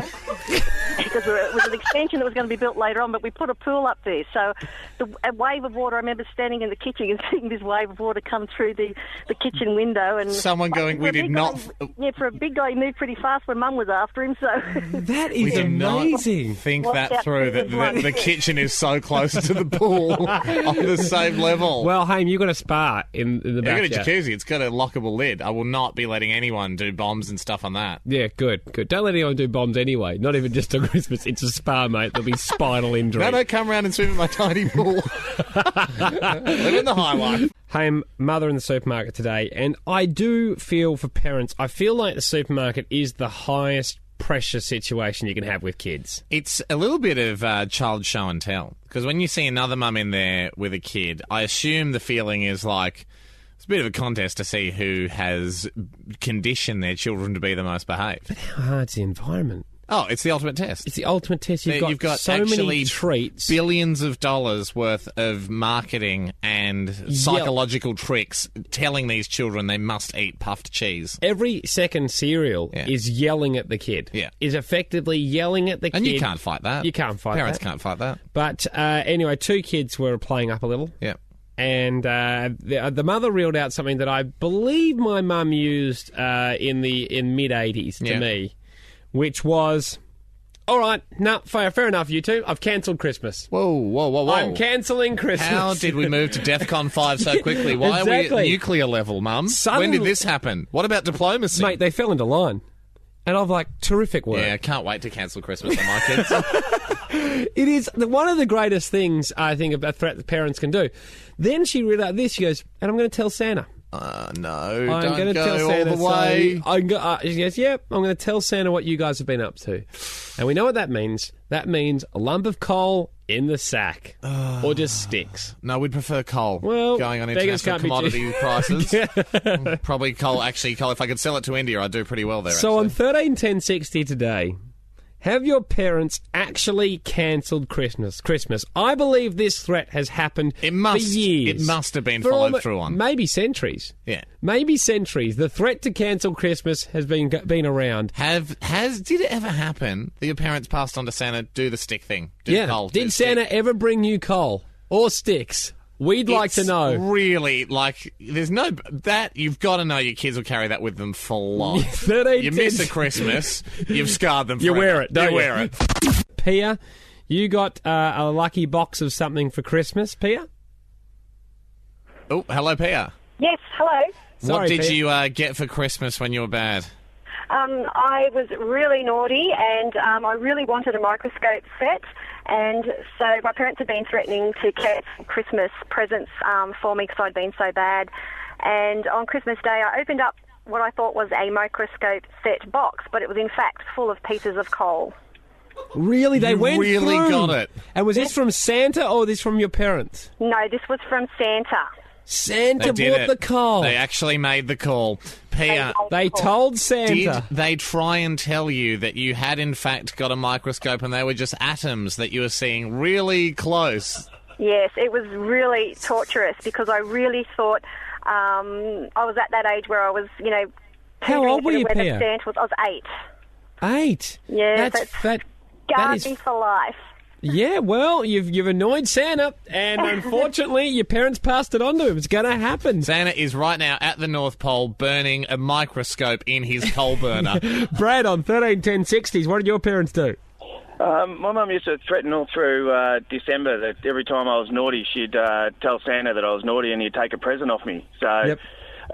because it was an extension that was going to be built later on, but we put a pool up there. So a wave of water, I remember standing in the kitchen and seeing this wave of water come through the kitchen window. And someone going, we did not... for a big guy, he moved pretty fast when Mum was after him, so... That is amazing. Not think that through, that the kitchen is so close to the pool on the same level. Well, Haim, you've got a spa in the back. I've got a jacuzzi. It's got a lockable lid. I will not be letting anyone do bombs and stuff on that. Yeah, good. Don't let anyone do bombs anyway. Not even just on Christmas. It's a spa, mate. There'll be spinal injury. No, come around and swim in my tiny pool. Living the high life. Haim, mother in the supermarket today, and I do feel for parents, I feel like the supermarket is the highest pressure situation you can have with kids. It's a little bit of child show and tell, because when you see another mum in there with a kid, I assume the feeling is like, It's a bit of a contest to see who has conditioned their children to be the most behaved. But how hard's the environment? Oh, it's the ultimate test. It's the ultimate test. You've got so many treats. Billions of dollars worth of marketing and psychological tricks telling these children they must eat puffed cheese. Every second cereal is yelling at the kid. Yeah. Is effectively yelling at the kid. And you can't fight that. You can't fight Parents that. can't fight that. But anyway, 2 kids were playing up a little. Yeah. And the mother reeled out something that I believe my mum used in mid-'80s to me, which was, all right, fair enough, you two. I've cancelled Christmas. Whoa. I'm cancelling Christmas. How did we move to DEFCON 5 so quickly? Why are we at nuclear level, Mum? When did this happen? What about diplomacy? Mate, they fell into line. And I'm like, terrific work. Yeah, I can't wait to cancel Christmas on my kids. It is one of the greatest things, I think, a threat that parents can do. Then she read out this, she goes, and I'm going to tell Santa. No, I'm don't going to go tell Santa, all the way. She goes, yep, I'm going to tell Santa what you guys have been up to. And we know what that means. That means a lump of coal in the sack. Or just sticks. No, we'd prefer coal. Well, going on international commodity prices. Probably coal. Actually, coal. If I could sell it to India, I'd do pretty well there. So on 13/10/60 today, have your parents actually cancelled Christmas? I believe this threat has happened for years. It must have been followed through on. Maybe centuries. Yeah. Maybe centuries. The threat to cancel Christmas has been around. Did it ever happen that your parents passed on to Santa, do the stick thing? Coal, Did Santa ever bring you coal or sticks? We'd like to know. Really, there's no... you've got to know your kids will carry that with them for life. You miss a Christmas, you've scarred them forever. You wear it, don't you? Wear it. Pia, you got a lucky box of something for Christmas, Pia? Oh, hello, Pia. Yes, hello. What did you get for Christmas when you were bad? I was really naughty and I really wanted a microscope set. And so my parents had been threatening to cancel Christmas presents for me because I'd been so bad. And on Christmas Day, I opened up what I thought was a microscope set box, but it was in fact full of pieces of coal. Really? They went really through? Got it. And was this from Santa or this from your parents? No, this was from Santa. Santa brought the coal. They actually made the call. Pia, they told Santa. Did they try and tell you that you had in fact got a microscope and they were just atoms that you were seeing really close? Yes, it was really torturous because I really thought I was at that age where I was, How old were you, Pia? I was 8. 8? Yeah, that scarred is me for life. Yeah, well, you've annoyed Santa, and unfortunately, your parents passed it on to him. It's going to happen. Santa is right now at the North Pole burning a microscope in his coal burner. Brad, on 13/10/60s, what did your parents do? My mum used to threaten all through December that every time I was naughty, she'd tell Santa that I was naughty and he'd take a present off me. So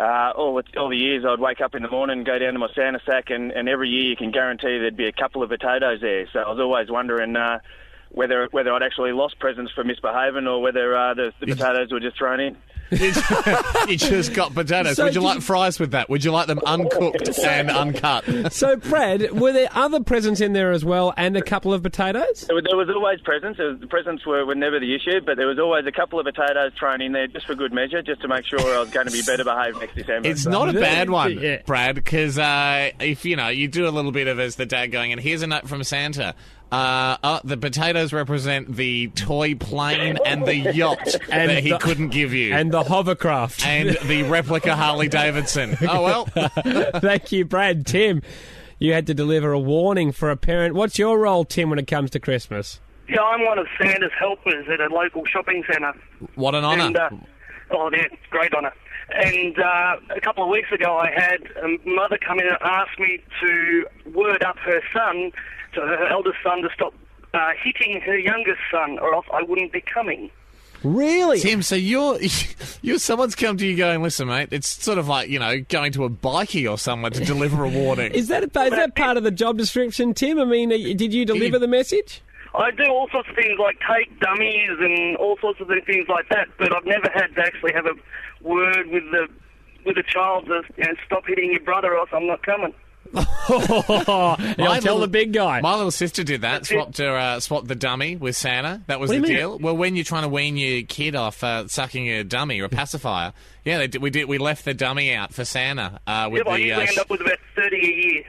all the years I'd wake up in the morning, go down to my Santa sack, and every year you can guarantee there'd be a couple of potatoes there. So I was always wondering... whether I'd actually lost presents for misbehaving or whether the potatoes were just thrown in. You just got potatoes. So would you like fries with that? Would you like them uncooked and uncut? So, Brad, were there other presents in there as well and a couple of potatoes? There was always presents. The presents were never the issue, but there was always a couple of potatoes thrown in there just for good measure, just to make sure I was going to be better behaved next December. It's not a bad one, Brad, because if, you do a little bit of as the dad going, and here's a note from Santa. The potatoes represent the toy plane and the yacht that he couldn't give you. And the hovercraft. And the replica Harley Davidson. Oh, well. Thank you, Brad. Tim, you had to deliver a warning for a parent. What's your role, Tim, when it comes to Christmas? Yeah, I'm one of Santa's helpers at a local shopping centre. What an honour. Great honour. And a couple of weeks ago I had a mother come in and ask me to word up her son, to her eldest son, to stop hitting her youngest son, or else I wouldn't be coming. Really? Tim, so you're someone's come to you going, listen, mate, it's sort of like, going to a bikie or somewhere to deliver a warning. Is that part of the job description, Tim? I mean, did you deliver the message? I do all sorts of things like take dummies and all sorts of things like that, but I've never had to actually have a word with a child to stop hitting your brother or else I'm not coming. I'll tell the big guy. My little sister did that. Swapped the dummy with Santa. That was the deal. Well, when you're trying to wean your kid off sucking a dummy or a pacifier, we left the dummy out for Santa. With I usually end up with about 30 a year.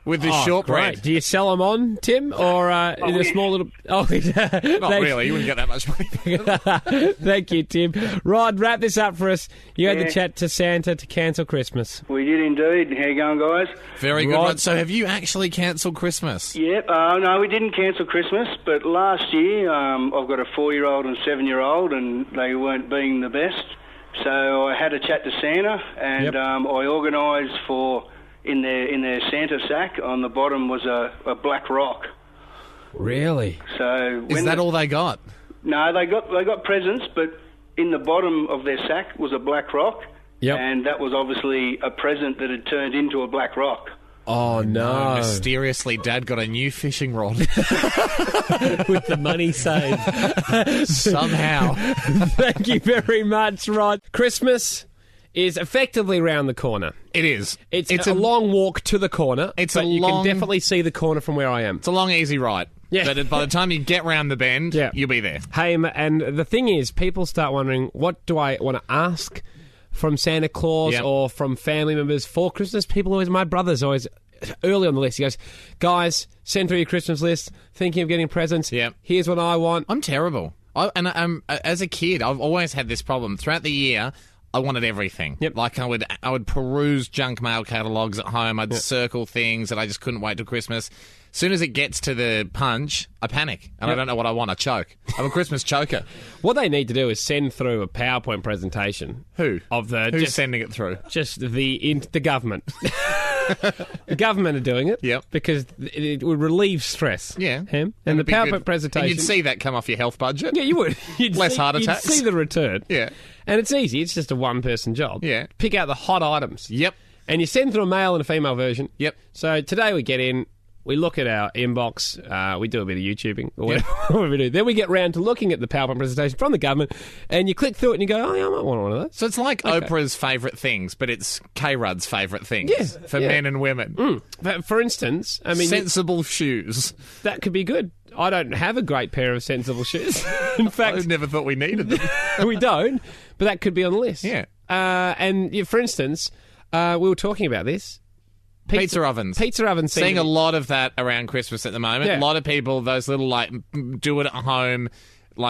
With the shortbread. Great. Do you sell them on, Tim, or in a small little? Not really. You wouldn't get that much money. Thank you, Tim. Rod, wrap this up for us. You had the chat to Santa to cancel Christmas. We did indeed. How you going, guys? Very good, Rod. So have you actually cancelled Christmas? Yep. No, we didn't cancel Christmas, but last year I've got a 4-year-old and 7-year-old, and they weren't being the best. So I had a chat to Santa, and I organised for. In their Santa sack, on the bottom was a black rock. Really? So is that all they got? No, they got presents, but in the bottom of their sack was a black rock. Yep. And that was obviously a present that had turned into a black rock. Oh, no. Mysteriously, Dad got a new fishing rod. With the money saved. Somehow. Thank you very much, Rod. Christmas is effectively round the corner. It is. It's a long walk to the corner, you can definitely see the corner from where I am. It's a long, easy ride. Yeah. But by the time you get round the bend, you'll be there. Hey, and the thing is, people start wondering, what do I want to ask from Santa Claus or from family members for Christmas? My brother's always early on the list. He goes, guys, send through your Christmas list, thinking of getting presents. Here's what I want. I'm terrible. As a kid, I've always had this problem. Throughout the year, I wanted everything. Like I would peruse junk mail catalogues at home. I'd circle things that I just couldn't wait till Christmas. As soon as it gets to the punch, I panic and I don't know what I want. I choke. I'm a Christmas choker. What they need to do is send through a PowerPoint presentation. Who's Just sending it through? Just the government. The government are doing it. Because it would relieve stress. And the PowerPoint presentation. And you'd see that come off your health budget. Yeah, you would. Less heart attacks. You'd see the return. Yeah. And it's easy. It's just a one-person job. Yeah. Pick out the hot items. Yep. And you send through a male and a female version. Yep. So today we get in, we look at our inbox, we do a bit of YouTubing, or whatever we do. Then we get round to looking at the PowerPoint presentation from the government, and you click through it and you go, oh, yeah, I might want one of those. So it's like Oprah's favourite things, but it's K-Rudd's favourite things for men and women. But for instance, I mean... Sensible shoes. That could be good. I don't have a great pair of sensible shoes. In fact... I never thought we needed them. We don't, but that could be on the list. Yeah. And for instance, we were talking about this. Pizza ovens. Pizza ovens. Seeing a lot of that around Christmas at the moment. Yeah. A lot of people, those little, do it at home,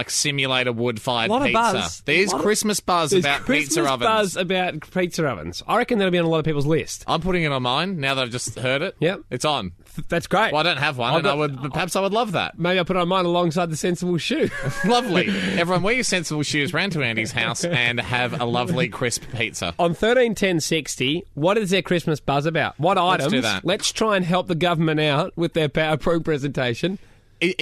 simulator wood-fired pizza. Buzz. There's Christmas buzz about pizza ovens. Buzz about pizza ovens. I reckon that'll be on a lot of people's list. I'm putting it on mine now that I've just heard it. Yep. It's on. That's great. Well, I don't have one, perhaps I would love that. Maybe I'll put it on mine alongside the sensible shoe. Lovely. Everyone, wear your sensible shoes round to Andy's house and have a lovely crisp pizza. On 131060, what is their Christmas buzz about? What items? Let's do that. Let's try and help the government out with their PowerPoint presentation.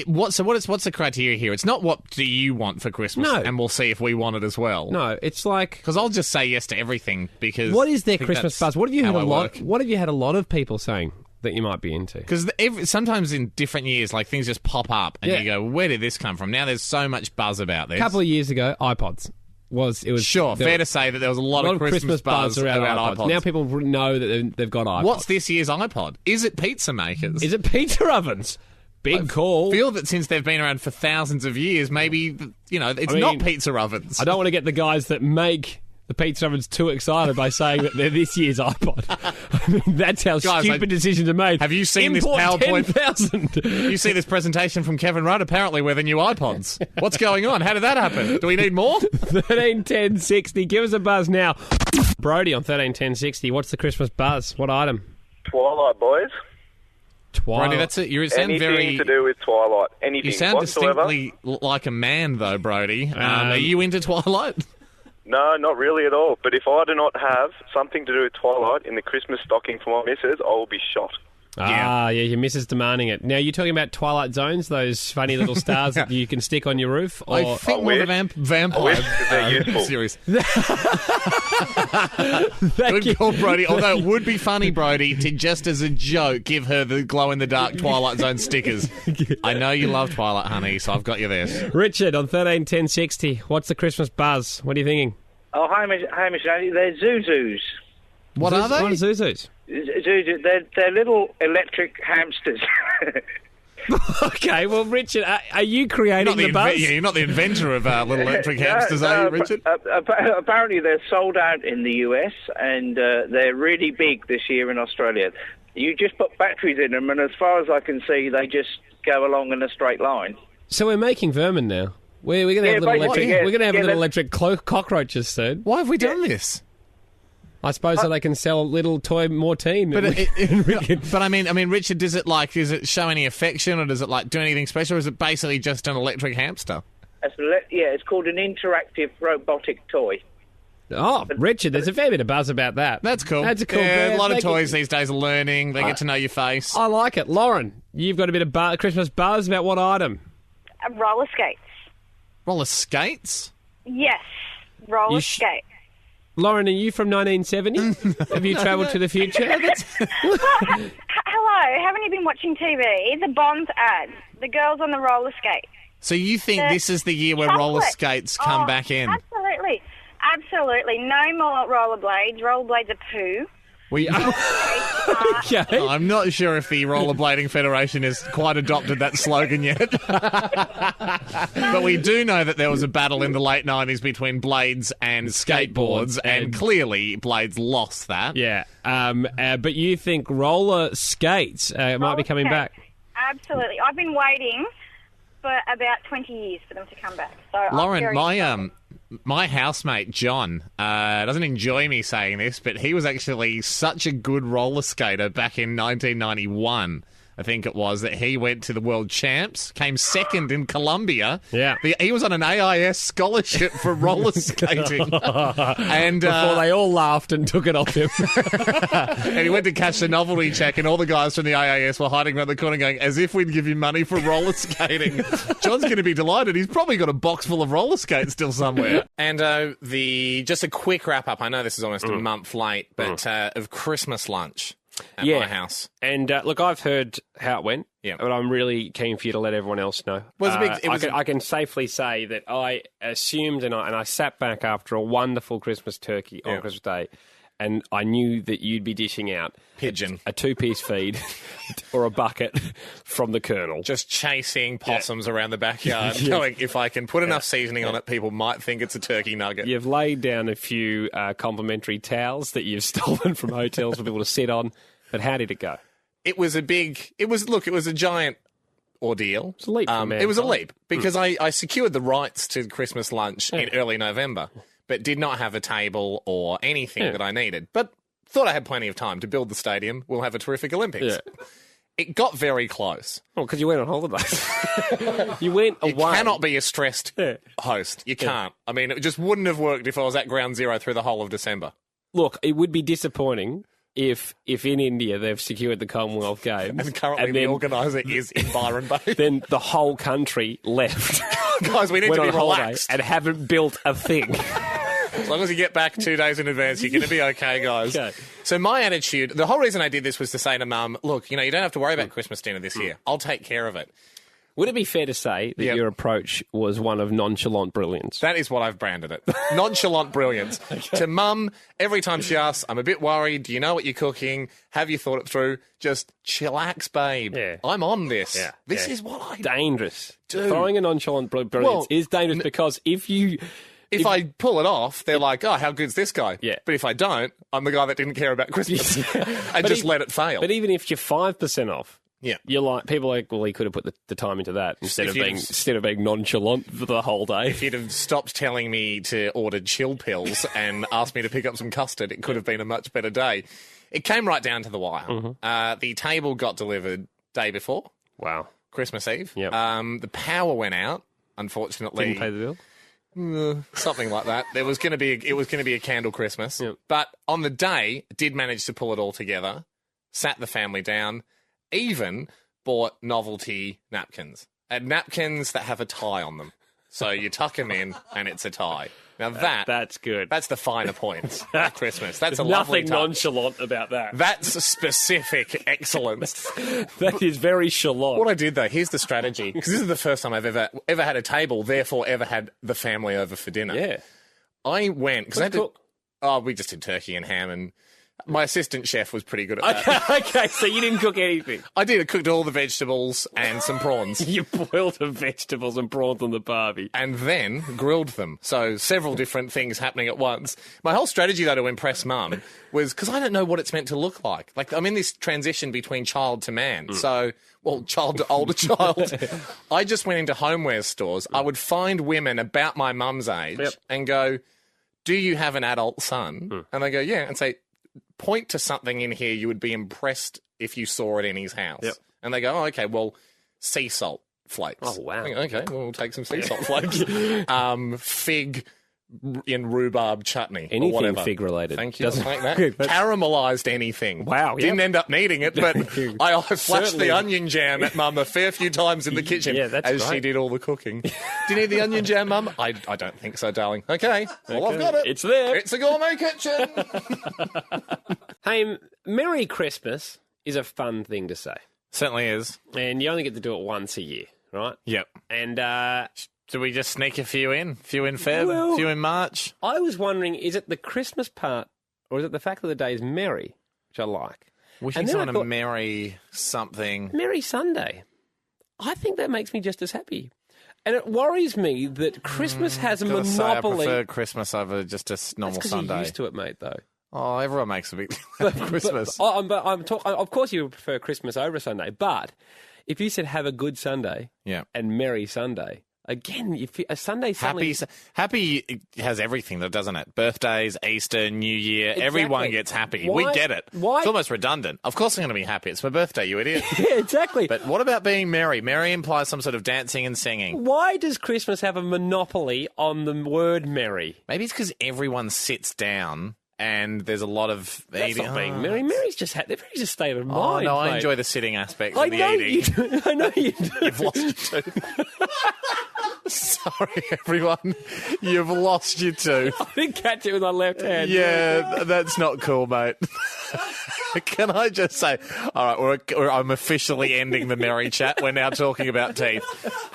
What's the criteria here? It's not what do you want for Christmas, and we'll see if we want it as well. No, it's like because I'll just say yes to everything. Because what is their Christmas buzz? What have you had What have you had a lot of people saying that you might be into? Because sometimes in different years, things just pop up, and you go, "Where did this come from?" Now there's so much buzz about this. A couple of years ago, iPods. Fair to say that there was a lot of Christmas buzz around iPods. Now people know that they've got iPods. What's this year's iPod? Is it pizza makers? Is it pizza ovens? Big call. I feel that since they've been around for thousands of years, maybe, it's not pizza ovens. I don't want to get the guys that make the pizza ovens too excited by saying that they're this year's iPod. I mean, that's how stupid decisions are made. Have you seen this PowerPoint? 10,000. You see this presentation from Kevin Rudd? Apparently we're the new iPods. What's going on? How did that happen? Do we need more? 131060. Give us a buzz now. Brody on 131060. What's the Christmas buzz? What item? Twilight, boys. Twilight. Brody, that's it. You sound anything to do with Twilight. Anything. You sound whatsoever. distinctly like a man, though, Brody. Are you into Twilight? No, not really at all. But if I do not have something to do with Twilight in the Christmas stocking for my missus, I will be shot. Yeah, your missus demanding it. Now, you're talking about Twilight Zones, those funny little stars that you can stick on your roof? Or... I think more the vampire they're useful. Series. Good call, Brody. Although it would be funny, Brody, to just as a joke give her the glow-in-the-dark Twilight Zone stickers. I know you love Twilight, honey, so I've got you this. Richard on 131060. What's the Christmas buzz? What are you thinking? Oh, Hamish Andy, they're Zuzus. What are they? What are Zuzus? They're little electric hamsters. Okay, well, Richard, are you creating the buzz? You're not the inventor of little electric hamsters, are you, Richard? Apparently they're sold out in the US, and they're really big this year in Australia. You just put batteries in them, and as far as I can see, they just go along in a straight line. So we're making vermin now. We're going to have little electric. We're going to have little electric cockroaches soon. Why have we done this? I suppose so they can sell a little toy Mortine. But I mean, Richard, does it show any affection, or does it do anything special, or is it basically just an electric hamster? It's called an interactive robotic toy. Oh, Richard, there's a fair bit of buzz about that. That's cool. That's a cool. Yeah, a lot of toys these days are learning. They get to know your face. I like it. Lauren, you've got a bit of Christmas buzz about what item? Roller skates. Roller skates? Yes, roller skates. Lauren, are you from 1970? Have you travelled to the future? Hello, haven't you been watching TV? The Bonds ad, the girls on the roller skate. So you think this is the year where roller skates come back in? Absolutely. No more rollerblades. Rollerblades are poo. Okay. I'm not sure if the Rollerblading Federation has quite adopted that slogan yet. But we do know that there was a battle in the late 90s between blades and skateboards, and clearly blades lost that. Yeah. But you think roller skates might be coming back? Absolutely. I've been waiting for about 20 years for them to come back. So Lauren, my housemate, John, doesn't enjoy me saying this, but he was actually such a good roller skater back in 1991, I think it was, that he went to the World Champs, came second in Colombia. Yeah. He was on an AIS scholarship for roller skating. And before they all laughed and took it off him. And he went to catch the novelty check, and all the guys from the AIS were hiding around the corner going, as if we'd give you money for roller skating. John's going to be delighted. He's probably got a box full of roller skates still somewhere. And just a quick wrap-up. I know this is almost a month late, but of Christmas lunch. At my house. And look, I've heard how it went, but I'm really keen for you to let everyone else know. I can safely say that I assumed and I sat back after a wonderful Christmas turkey on Christmas Day, and I knew that you'd be dishing out pigeon, a two-piece feed or a bucket from the Colonel. Just chasing possums around the backyard, going, if I can put enough seasoning on it, people might think it's a turkey nugget. You've laid down a few complimentary towels that you've stolen from hotels for people to sit on. But how did it go? It was a giant ordeal. It was a leap. It was a leap because I secured the rights to Christmas lunch in early November, but did not have a table or anything that I needed. But thought I had plenty of time to build the stadium. We'll have a terrific Olympics. Yeah. It got very close. Oh, because you went on holidays. You went away. You cannot be a stressed host. You can't. I mean, it just wouldn't have worked if I was at ground zero through the whole of December. Look, it would be disappointing if in India they've secured the Commonwealth Games. And currently the organiser is in Byron Bay. Then the whole country left. Guys, we need to be relaxed. And haven't built a thing. As long as you get back 2 days in advance, you're going to be okay, guys. Okay. So my attitude, the whole reason I did this was to say to Mum, look, you don't have to worry about Christmas dinner this year. I'll take care of it. Would it be fair to say that your approach was one of nonchalant brilliance? That is what I've branded it. Nonchalant brilliance. Okay. To Mum, every time she asks, I'm a bit worried. Do you know what you're cooking? Have you thought it through? Just chillax, babe. Yeah. I'm on this. Yeah. This is what I Dangerous. Do. Throwing a nonchalant brilliance is dangerous because if I pull it off, they're like, oh, how good's this guy? Yeah. But if I don't, I'm the guy that didn't care about Christmas and just let it fail. But even if you're 5% off, you're like, people are like, well, he could have put the time into that instead of being nonchalant for the whole day. If you'd have stopped telling me to order chill pills and asked me to pick up some custard, it could have been a much better day. It came right down to the wire. Mm-hmm. The table got delivered day before. Wow. Christmas Eve. Yep. The power went out, unfortunately. Didn't pay the bill? Something like that. It was going to be a candle Christmas. Yep. But on the day, did manage to pull it all together, sat the family down, even bought novelty napkins. And napkins that have a tie on them. So you tuck them in and it's a tie. Now that's good. That's the finer points of Christmas. That's a lovely touch. Nothing nonchalant about that. That's specific excellence. That is very chalant. What I did, though, here's the strategy. Because this is the first time I've ever had a table, therefore ever had the family over for dinner. Yeah. I went... because we just did turkey and ham and My assistant chef was pretty good at that. Okay, so you didn't cook anything. I did. I cooked all the vegetables and some prawns. You boiled the vegetables and prawns on the barbie. And then grilled them. So several different things happening at once. My whole strategy, though, to impress Mum was because I don't know what it's meant to look like. Like, I'm in this transition between child to man. So, child to older child. I just went into homeware stores. I would find women about my mum's age and go, do you have an adult son? And they go, yeah. And say, point to something in here you would be impressed if you saw it in his house. And they go, oh, okay, well, sea salt flakes. Oh, wow. I go, okay, well, we'll take some sea salt flakes. Fig in rhubarb chutney. Anything or whatever. fig related. Thank you. I'll take that. Caramelised anything. Wow. Didn't end up needing it, but I flashed the onion jam at Mum a fair few times in the kitchen as she did all the cooking. Do you need the onion jam, Mum? I don't think so, darling. Okay. Well, I've got it. It's there. It's a gourmet kitchen. Hey, Merry Christmas is a fun thing to say. Certainly is. And you only get to do it once a year, right? Yep. And do we just sneak a few in? Few in Feb? Few in March? I was wondering, is it the Christmas part or is it the fact that the day is merry, which I like? Wishing someone a merry something. Merry Sunday. I think that makes me just as happy. And it worries me that Christmas has a monopoly. Say I prefer Christmas over just a normal That's Sunday. You're used to it, mate, though. Oh, everyone makes a big deal of Christmas. Of course you prefer Christmas over Sunday, but if you said have a good Sunday and merry Sunday, again, a Sunday suddenly... Happy has everything, though, doesn't it? Birthdays, Easter, New Year, everyone gets happy. We get it. Why? It's almost redundant. Of course I'm going to be happy. It's my birthday, you idiot. Yeah, exactly. But what about being merry? Merry implies some sort of dancing and singing. Why does Christmas have a monopoly on the word merry? Maybe it's because everyone sits down... And there's a lot of That's eating. Not being merry. Merry's just a state of mind. Oh, no, mate. I enjoy the sitting aspect of the eating. I know you do. You've lost your tooth. Sorry, everyone. You've lost your tooth. I didn't catch it with my left hand. Yeah, that's not cool, mate. Can I just say, all right, I'm officially ending the merry chat. We're now talking about teeth.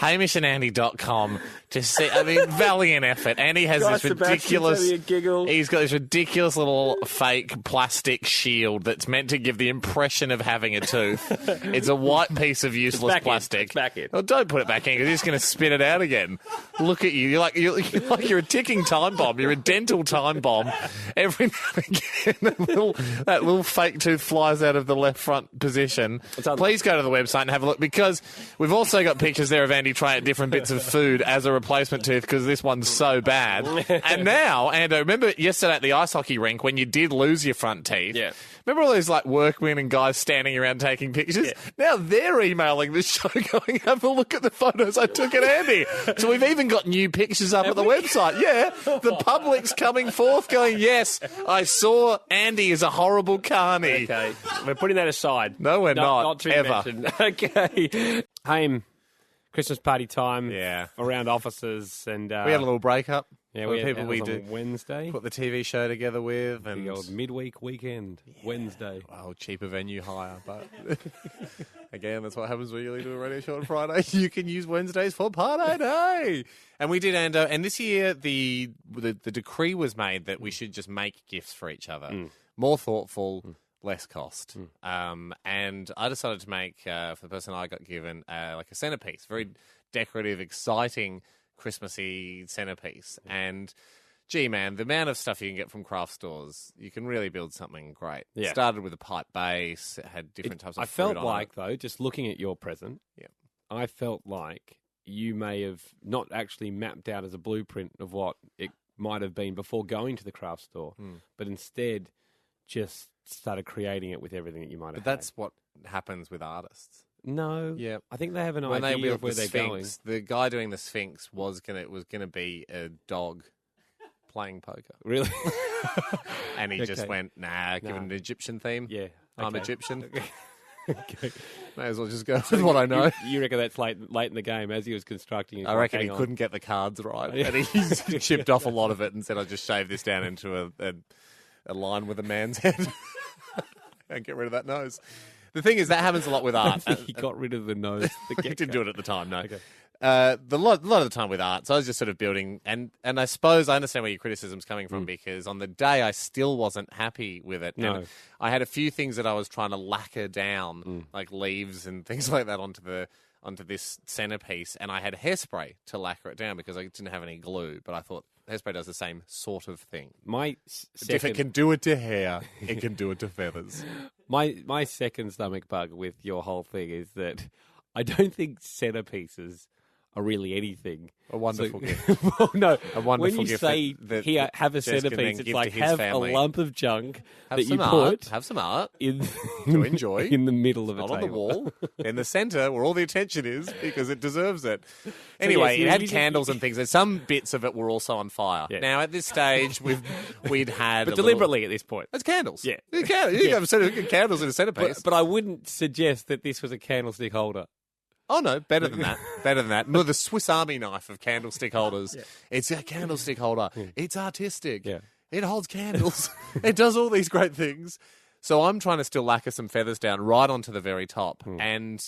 HamishAndAndy.com to see, valiant effort. Andy has this ridiculous, he's got this ridiculous little fake plastic shield that's meant to give the impression of having a tooth. It's a white piece of useless plastic. It's back in. Well, don't put it back in because you're just going to spit it out again. Look at you. You're a ticking time bomb. You're a dental time bomb. Every now and again, that little fake tooth flies out of the left front position. Please go to the website and have a look because we've also got pictures there of Andy trying different bits of food as a replacement tooth because this one's so bad. And now, Ando, remember yesterday at the ice hockey rink when you did lose your front teeth? Yeah. Remember all those workmen and guys standing around taking pictures? Yeah. Now they're emailing the show going, have a look at the photos I took at Andy. So we've even got new pictures up at the website. Yeah, the public's coming forth going, yes, I saw Andy as a horrible carny. Okay, we're putting that aside. No, we're not. Not to ever. mention. Okay. Christmas party time. Yeah. Around offices and... we had a little breakup. Yeah, with we people we do on Wednesday. Put the TV show together with. And the old midweek weekend, Wednesday. Oh, cheaper venue hire. But again, that's what happens when you do a radio show on Friday. You can use Wednesdays for party day. And we did, Ando. And this year, the decree was made that we should just make gifts for each other. More thoughtful, less cost. And I decided to make, for the person I got given, a centerpiece. Very decorative, exciting Christmassy centerpiece. And gee, man, the amount of stuff you can get from craft stores, you can really build something great. Yeah. It started with a pipe base. It had different types of fruit on it. Though, just looking at your present, I felt like you may have not actually mapped out as a blueprint of what it might have been before going to the craft store, but instead just started creating it with everything that you might have. But that's what happens with artists. No, I think they have an when idea of where the they're Sphinx, going. The guy doing the Sphinx was gonna be a dog playing poker. Really? And he just went, give it an Egyptian theme. Yeah, I'm Egyptian. Okay. May as well just go with what I know. You reckon that's late in the game as he was constructing? I reckon he couldn't get the cards right, and he's chipped off a lot of it and said, "I'll just shave this down into a line with a man's head and get rid of that nose." The thing is, that happens a lot with art. He got rid of the nose. He didn't do it at the time, no. Okay. A lot of the time with art, so I was just sort of building, and I suppose I understand where your criticism's coming from because on the day I still wasn't happy with it. No. And I had a few things that I was trying to lacquer down, like leaves and things like that onto this centerpiece, and I had hairspray to lacquer it down because I didn't have any glue, but I thought hairspray does the same sort of thing. If it can do it to hair, it can do it to feathers. My second stomach bug with your whole thing is that I don't think centerpieces are really anything. A wonderful gift. Well, no, a wonderful when you gift say that here, have a Jess can then centerpiece, it's give like to his have family. a lump of junk Have that you some put art. Have some art in to enjoy in the middle of a not table. on the wall, in the centre where all the attention is because it deserves it. Anyway, it had candles and things, and some bits of it were also on fire. Yeah. Now at this stage, we'd had But deliberately at this point. It's candles. Yeah. You can have candles in a centerpiece. But I wouldn't suggest that this was a candlestick holder. Oh, no, better than that. Better than that. No, the Swiss Army knife of candlestick holders. Yeah. It's a candlestick holder. Yeah. It's artistic. Yeah. It holds candles. It does all these great things. So I'm trying to still lacquer some feathers down right onto the very top. And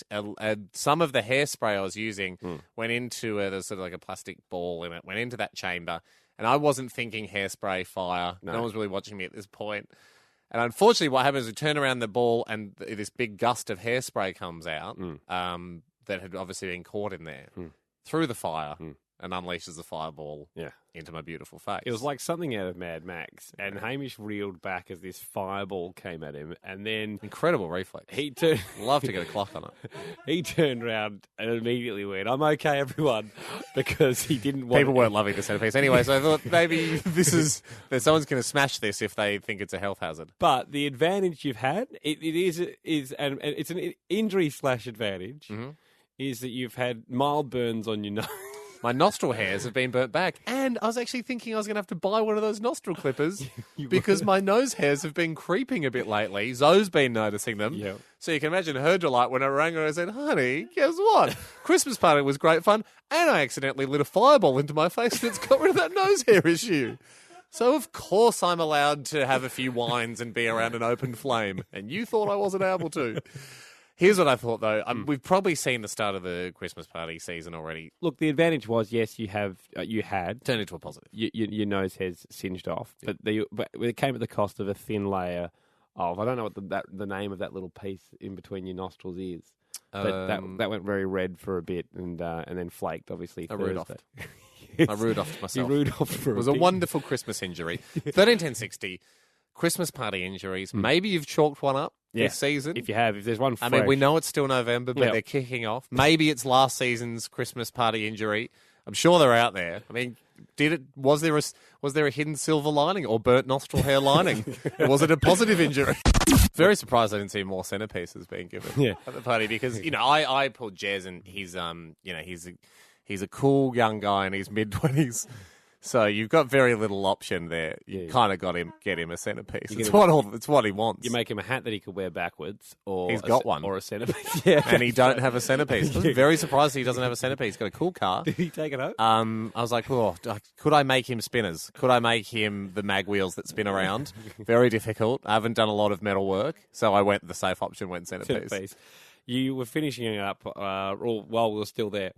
some of the hairspray I was using went into there's sort of like a plastic ball in it, went into that chamber. And I wasn't thinking hairspray, fire. No one was really watching me at this point. And unfortunately, what happens is we turn around the ball and this big gust of hairspray comes out that had obviously been caught in there through the fire and unleashes the fireball into my beautiful face. It was like something out of Mad Max. And Hamish reeled back as this fireball came at him. And then... Incredible reflex. He turned... Love to get a clock on it. He turned around and immediately went, I'm okay, everyone, because he didn't want... People weren't loving the centerpiece anyway, so I thought maybe someone's going to smash this if they think it's a health hazard. But the advantage you've had, it is and it's an injury/advantage, is that you've had mild burns on your nose. My nostril hairs have been burnt back, and I was actually thinking I was going to have to buy one of those nostril clippers because my nose hairs have been creeping a bit lately. Zoe's been noticing them. Yep. So you can imagine her delight when I rang her and I said, honey, guess what? Christmas party was great fun, and I accidentally lit a fireball into my face and it's got rid of that nose hair issue. So of course I'm allowed to have a few wines and be around an open flame, and you thought I wasn't able to. Here's what I thought, though. We've probably seen the start of the Christmas party season already. Look, the advantage was, yes, you had turned into a positive. Your nose hairs singed off, but it came at the cost of a thin layer of, I don't know what the name of that little piece in between your nostrils is, but that went very red for a bit and then flaked, obviously. I Thursday. Rudolphed. I Rudolphed myself. You Rudolphed for It was a wonderful Christmas injury. 131060, Christmas party injuries. Maybe you've chalked one up. This season. If there's one fresh. I mean, we know it's still November, but they're kicking off. Maybe it's last season's Christmas party injury. I'm sure they're out there. I mean, was there a hidden silver lining or burnt nostril hair lining? Was it a positive injury? Very surprised I didn't see more centerpieces being given at the party because, I pulled Jez and he's a cool young guy in his mid-20s. So you've got very little option there. You kind of got get him a centerpiece. It's what he wants. You make him a hat that he could wear backwards, or he's got one, or a centerpiece. And he don't have a centerpiece. I was very surprised he doesn't have a centerpiece. He's got a cool car. Did he take it home? I was like, could I make him spinners? Could I make him the mag wheels that spin around? Very difficult. I haven't done a lot of metal work, so I went the safe option. Went centerpiece. You were finishing it up while we were still there.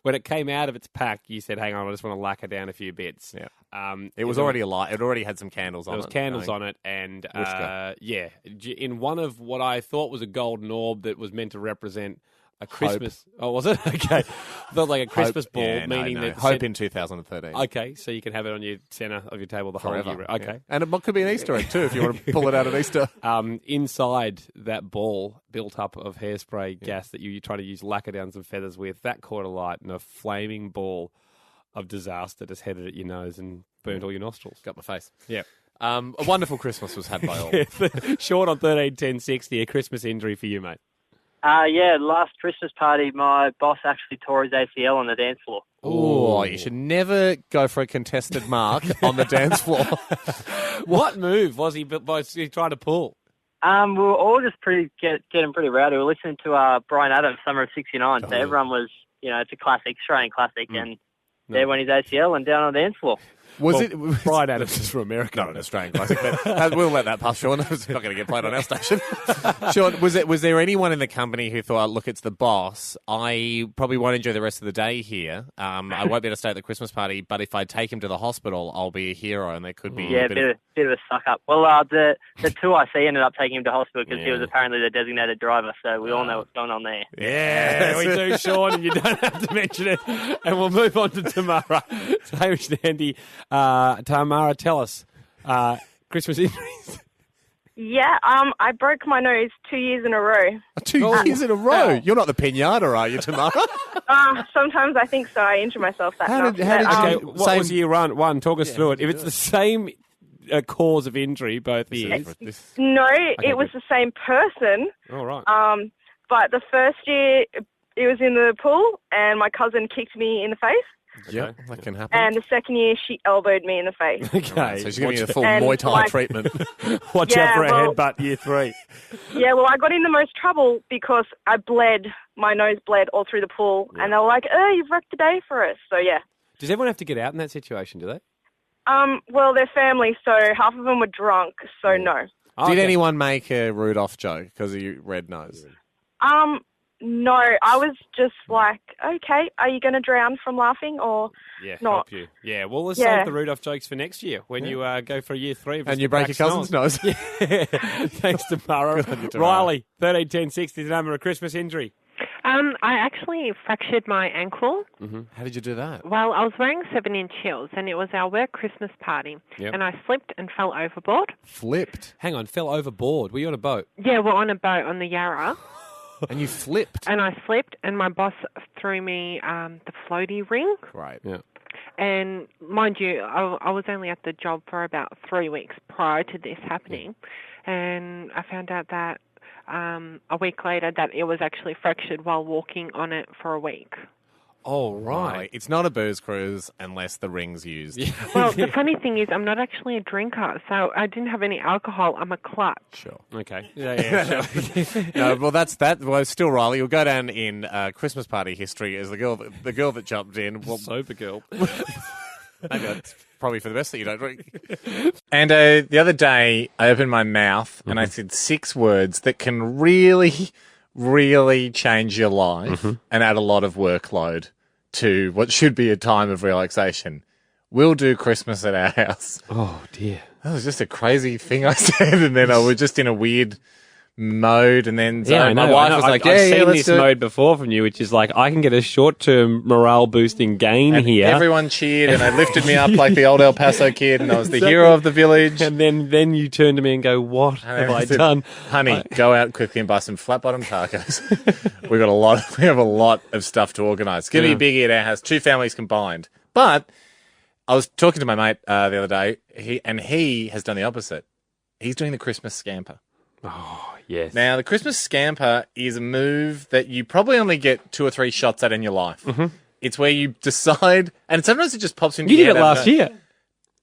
When it came out of its pack, you said, hang on, I just want to lacquer down a few bits. Yeah. It was already alight. It already had some candles on it. There was candles on it. And, in one of what I thought was a golden orb that was meant to represent a Christmas... Hope. Oh, was it? Okay. Felt like a Christmas ball, meaning that... Hope in 2013. Okay, so you can have it on your centre of your table the whole year. Okay. Yeah. And it could be an Easter egg too, if you want to pull it out at Easter. Inside that ball built up of hairspray gas that you try to use lacquer down some feathers with, that caught alight and a flaming ball of disaster just headed at your nose and burnt all your nostrils. Got my face. Yeah. A wonderful Christmas was had by all. Short on 131060, a Christmas injury for you, mate. Last Christmas party, my boss actually tore his ACL on the dance floor. Oh, you should never go for a contested mark on the dance floor. What move was he trying to pull? We were all just getting pretty rowdy. We were listening to Brian Adams' Summer of '69, so everyone was, it's a classic, Australian classic, and there went his ACL and down on the dance floor. Brian Adams is from America. Not an Australian classic, but we'll let that pass, Sean. It's not going to get played on our station. Sean, was there anyone in the company who thought, look, it's the boss, I probably won't enjoy the rest of the day here, I won't be able to stay at the Christmas party, but if I take him to the hospital, I'll be a hero, and there could be a bit of a suck-up. Well, the 2IC ended up taking him to hospital because he was apparently the designated driver, so we all know what's going on there. Yeah, we do, Sean, and you don't have to mention it. And we'll move on to Tamara. So, Hamish and Andy, Tamara, tell us, Christmas injuries. Yeah, I broke my nose 2 years in a row. 2 years in a row? You're not the pinata, are you, Tamara? Sometimes I think so. I injure myself that much. What was year one? Talk us through it. If it's the same cause of injury, both years. No, it was the same person. All right. But the first year, it was in the pool, and my cousin kicked me in the face. Yeah, that can happen. And the second year, she elbowed me in the face. Okay. So she's giving you the full Muay Thai treatment. Watch out for a headbutt year 3. Yeah, well, I got in the most trouble because I bled. My nose bled all through the pool. Yeah. And they were like, you've wrecked the day for us. So, yeah. Does everyone have to get out in that situation, do they? Well, they're family, so half of them were drunk, so no. Did anyone make a Rudolph joke because of your red nose? No, I was just like, okay, are you going to drown from laughing or not? Help you. Yeah, well, let's save the Rudolph jokes for next year when you go for year 3. And you break your cousin's nose. Yeah. Thanks to Mara. Riley, 131060 is the number of Christmas injury. I actually fractured my ankle. Mm-hmm. How did you do that? Well, I was wearing 7-inch heels, and it was our work Christmas party, and I slipped and fell overboard. Flipped? Hang on, fell overboard. Were you on a boat? Yeah, we're on a boat on the Yarra. And you flipped? And I slipped, and my boss threw me the floaty ring. Right. Yeah. And mind you, I was only at the job for about 3 weeks prior to this happening, and I found out that a week later that it was actually fractured while walking on it for a week. Oh, right. It's not a booze cruise unless the ring's used. Well, the funny thing is I'm not actually a drinker, so I didn't have any alcohol. I'm a klutz. Sure. Okay. Yeah, sure. No, well, that's that. Well, still, Riley, you'll go down in Christmas party history as the girl that jumped in. Well, sober girl. Maybe that's probably for the best that you don't drink. And the other day, I opened my mouth and I said 6 words that can really, really change your life and add a lot of workload to what should be a time of relaxation. We'll do Christmas at our house. Oh, dear. That was just a crazy thing I said, and then I was just in a weird mode, and then my wife was like, I've seen let's this do it. mode before from you, which is like, I can get a short-term morale-boosting gain and here. Everyone cheered, and they lifted me up like the old El Paso kid, and I was the hero of the village. And then you turn to me and go, what have I done? Honey, go out quickly and buy some flat-bottom tacos. We have a lot of stuff to organise. It's going to be big at our house, 2 families combined. But I was talking to my mate the other day, he has done the opposite. He's doing the Christmas scamper. Oh, yes. Now, the Christmas scamper is a move that you probably only get 2 or 3 shots at in your life. Mm-hmm. It's where you decide, and sometimes it just pops into your head. You did it last year.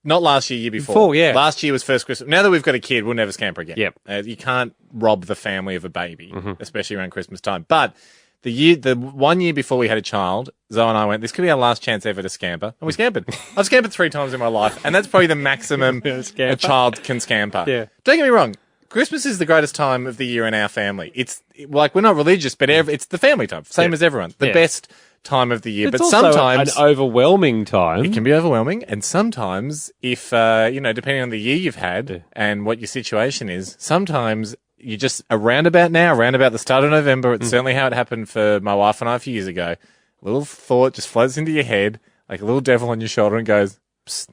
Not last year before. Yeah. Last year was first Christmas. Now that we've got a kid, we'll never scamper again. Yep. You can't rob the family of a baby, especially around Christmas time. But the 1 year before we had a child, Zoe and I went, this could be our last chance ever to scamper. And we scampered. I've scampered 3 times in my life, and that's probably the maximum a child can scamper. Yeah. Don't get me wrong. Christmas is the greatest time of the year in our family. It's like, we're not religious, but it's the family time, same as everyone. The best time of the year. It's but also sometimes an overwhelming time. It can be overwhelming, and sometimes, if depending on the year you've had and what your situation is, sometimes you just around about the start of November. It's certainly how it happened for my wife and I a few years ago. A little thought just floats into your head, like a little devil on your shoulder, and goes, "Psst,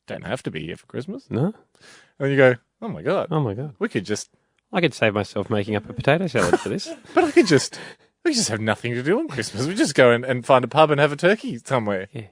don't have to be here for Christmas." No, and then you go, "Oh my god, we could just." I could save myself making up a potato salad for this. But we just have nothing to do on Christmas. We just go and find a pub and have a turkey somewhere. Yeah.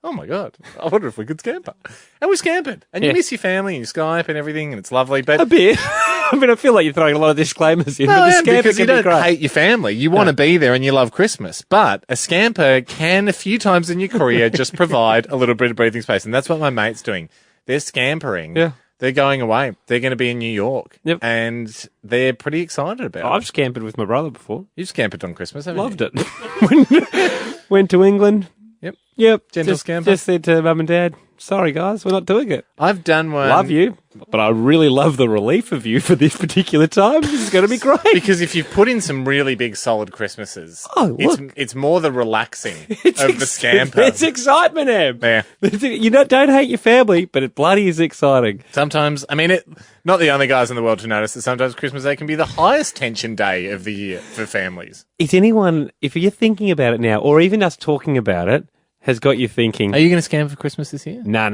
Oh my god, I wonder if we could scamper. And we scampered. And you miss your family and you Skype and everything, and it's lovely. But a bit. I mean, I feel like you're throwing a lot of disclaimers in. No, but the scamper because you can be don't great. hate your family. You want to be there and you love Christmas. But a scamper can, a few times in your career, just provide a little bit of breathing space. And that's what my mate's doing. They're scampering. Yeah. They're going away. They're going to be in New York. Yep. And they're pretty excited about it. I've scampered with my brother before. You've scampered on Christmas, haven't Loved it. Went to England. Yep. Yep. Gentle just, scamper. Just said to mum and dad, Sorry, guys, we're not doing it. I've done one. Love you, but I really love the relief of you for this particular time. This is going to be great. Because if you've put in some really big, solid Christmases, it's more the relaxing of the scamper. It's excitement, Em. Yeah. You don't hate your family, but it bloody is exciting. Sometimes, I mean, not the only guys in the world to notice that sometimes Christmas Day can be the highest tension day of the year for families. Is anyone, if you're thinking about it now, or even us talking about it, has got you thinking? Are you going to scam for Christmas this year? No.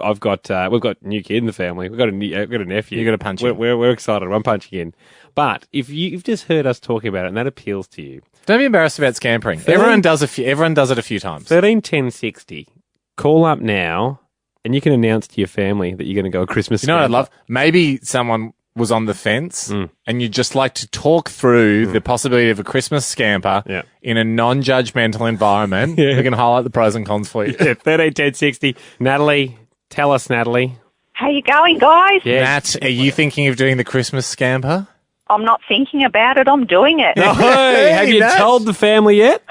We've got a new kid in the family. We've got a nephew. You're going to punch him. We're excited. I'm punching in. But if you've just heard us talking about it and that appeals to you, don't be embarrassed about scampering. Everyone does it a few times. 131060. Call up now, and you can announce to your family that you're going to go a Christmas. You know what I'd love? Maybe someone was on the fence and you'd just like to talk through the possibility of a Christmas scamper in a non-judgmental environment. We can highlight the pros and cons for you. 131060. Natalie, tell us, Natalie. How you going, guys? Nat, are you thinking of doing the Christmas scamper? I'm not thinking about it. I'm doing it. Hey, have you told the family yet?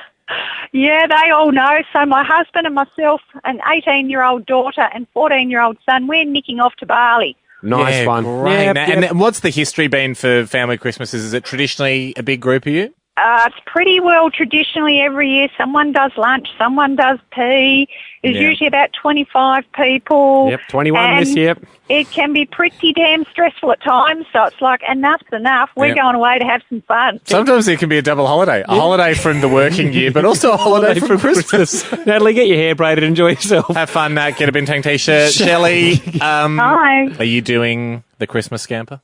Yeah, they all know. So my husband and myself, an 18-year-old daughter and 14-year-old son, we're nicking off to Bali. Nice one. Great. And what's the history been for family Christmases? Is it traditionally a big group of you? It's pretty well traditionally every year. Someone does lunch, someone does tea. There's usually about 25 people. Yep, 21 this year. It can be pretty damn stressful at times, so it's like, enough's enough. We're going away to have some fun. Sometimes it can be a double holiday. A holiday from the working year, but also a holiday from Christmas. Natalie, get your hair braided, enjoy yourself. Have fun, Nat. Get a Bintang t-shirt. Shelley, Hi. Are you doing the Christmas scamper?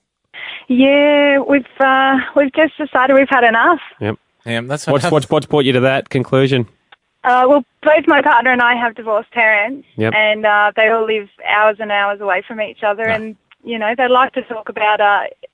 Yeah, we've just decided we've had enough. Yep. Yeah, that's what's brought you to that conclusion? Well, both my partner and I have divorced parents, Yep. and they all live hours and hours away from each other, and they like to talk about,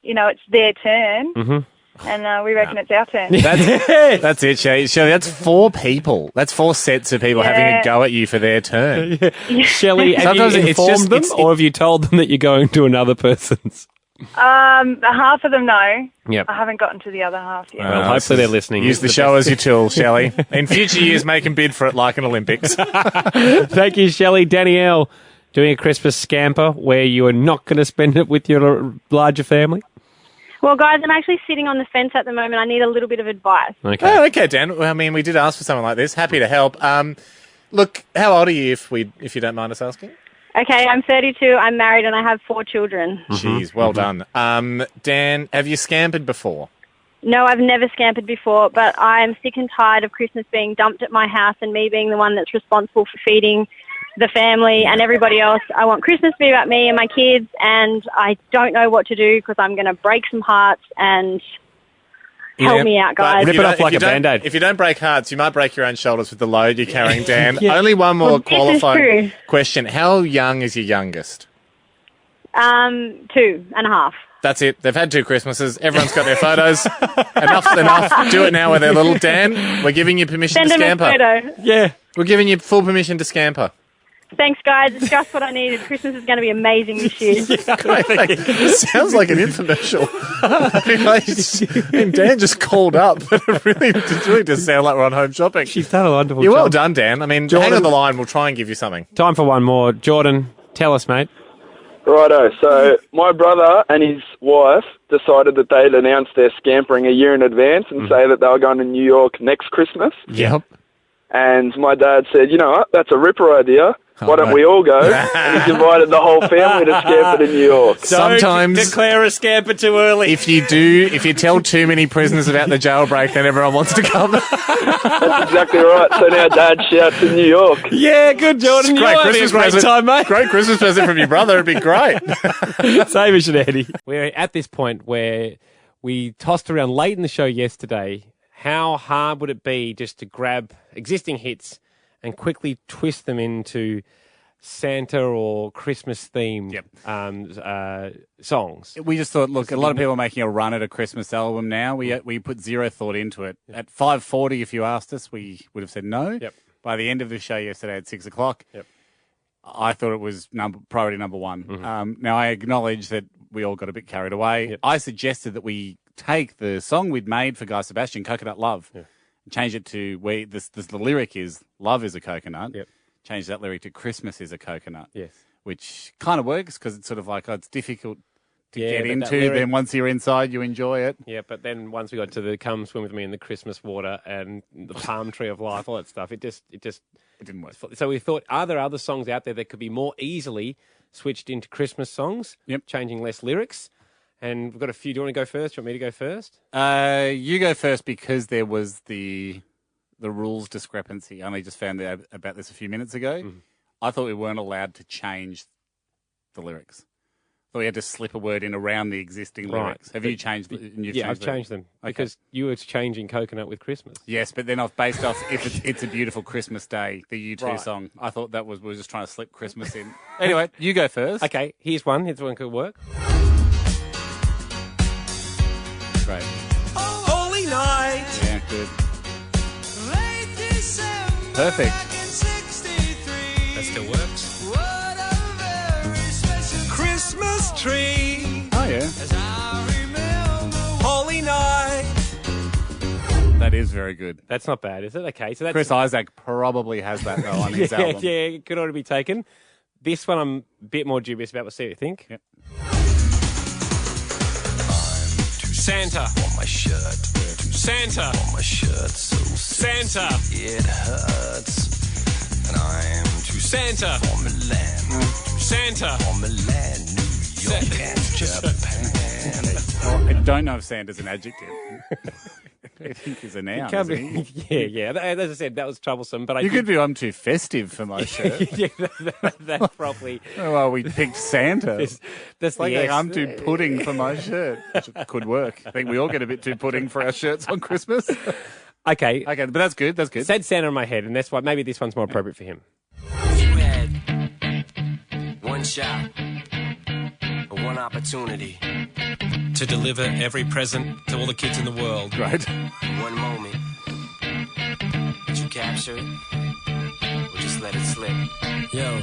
it's their turn, and we reckon it's our turn. That's it, Shelley. That's 4 people. That's 4 sets of people having a go at you for their turn. Shelley, have you informed them, or have you told them that you're going to another person's? Half of them know. Yep. I haven't gotten to the other half yet. Well, hopefully they're listening. Use the show as your tool, Shelley. In future years, make them bid for it like an Olympics. Thank you, Shelley. Danielle, doing a Christmas scamper where you are not going to spend it with your larger family? Well, guys, I'm actually sitting on the fence at the moment. I need a little bit of advice. Okay. Oh, okay, Dan. Well, I mean, we did ask for someone like this. Happy to help. Look, how old are you, if you don't mind us asking? Okay, I'm 32, I'm married, and I have 4 children. Jeez, well done. Dan, have you scampered before? No, I've never scampered before, but I'm sick and tired of Christmas being dumped at my house and me being the one that's responsible for feeding the family and everybody else. I want Christmas to be about me and my kids, and I don't know what to do because I'm going to break some hearts and... Help me out, guys. Rip it off like a Band-Aid. If you don't break hearts, you might break your own shoulders with the load you're carrying, Dan. Only one more qualifying question. How young is your youngest? 2.5. That's it. They've had 2 Christmases. Everyone's got their photos. Enough's enough. Do it now with their little Dan. We're giving you permission to scamper. Send them a photo. Yeah. We're giving you full permission to scamper. Thanks, guys. It's just what I needed. Christmas is going to be amazing this year. It sounds like an infomercial. And Dan just called up, but it really does sound like we're on home shopping. She's done a wonderful You're job. well done, Dan. I mean, Jordan, hang on the line. We'll try and give you something. Time for one more. Jordan, tell us, mate. Righto. So my brother and his wife decided that they'd announce their scampering a year in advance and say that they were going to New York next Christmas. Yep. And my dad said, you know what, that's a ripper idea. Why don't we all go? And he's invited the whole family to scamper to New York. Sometimes declare a scamper too early. If you tell too many prisoners about the jailbreak, then everyone wants to come. That's exactly right. So now Dad shouts to New York. Yeah, good, Jordan. Great You're Christmas having a great present. time, mate. Great Christmas present from your brother. It'd be great. Hamish and Andy. We're at this point where we tossed around late in the show yesterday. How hard would it be just to grab existing hits and quickly twist them into Santa or Christmas themed songs? We just thought, look, a lot of people are making a run at a Christmas album now. We put zero thought into it. At 5:40, if you asked us, we would have said no. Yep. By the end of the show yesterday at 6 o'clock, I thought it was priority number one. Now, I acknowledge that we all got a bit carried away. I suggested that we take the song we'd made for Guy Sebastian, Coconut Love, and change it to the lyric is, love is a coconut. changed that lyric to Christmas is a coconut. Yes. Which kind of works because it's sort of like, it's difficult to get but into. that lyric- Then once you're inside, you enjoy it. Yeah, but then once we got to the "Come Swim with Me in the Christmas Water" and the Palm Tree of Life, all that stuff, it didn't work. So we thought, are there other songs out there that could be more easily switched into Christmas songs? Yep. Changing less lyrics. And we've got a few. Do you want to go first? Do you want me to go first? You go first because there was the rules discrepancy. I only just found out about this a few minutes ago. Mm. I thought we weren't allowed to change the lyrics. I thought we had to slip a word in around the existing lyrics. Have you changed them? Yeah, I've changed them because you were changing coconut with Christmas. Yes, but then I've based off It's a Beautiful Christmas Day, the U2 Right. song. I thought that we were just trying to slip Christmas in. Anyway, you go first. Okay, here's one. Here's one could work. Great. Holy night. Yeah, good. Perfect. That still works. Christmas tree. Oh, yeah. Holy night. That is very good. That's not bad, is it? Okay, so that's Chris Isaac probably has that, though, on his album. Yeah, it could already be taken. This one I'm a bit more dubious about. We'll see what you think. Yep. Santa on my shirt. Santa on my shirt. So Santa. It hurts. And I'm too Santa for Milan. Santa for Milan, New York, and Japan. I don't know if Santa's an adjective. I think he's a noun. Isn't he? Yeah. As I said, that was troublesome. But You could be, I'm too festive for my shirt. Yeah, that's probably. Well, we picked Santa. That's like the S. I'm too pudding for my shirt, which could work. I think we all get a bit too pudding for our shirts on Christmas. Okay, but that's good. That's good. Said Santa in my head, and that's why maybe this one's more appropriate for him. You had one shot, one opportunity to deliver every present to all the kids in the world. Right. One moment. Did you capture it? Or just let it slip? Yo.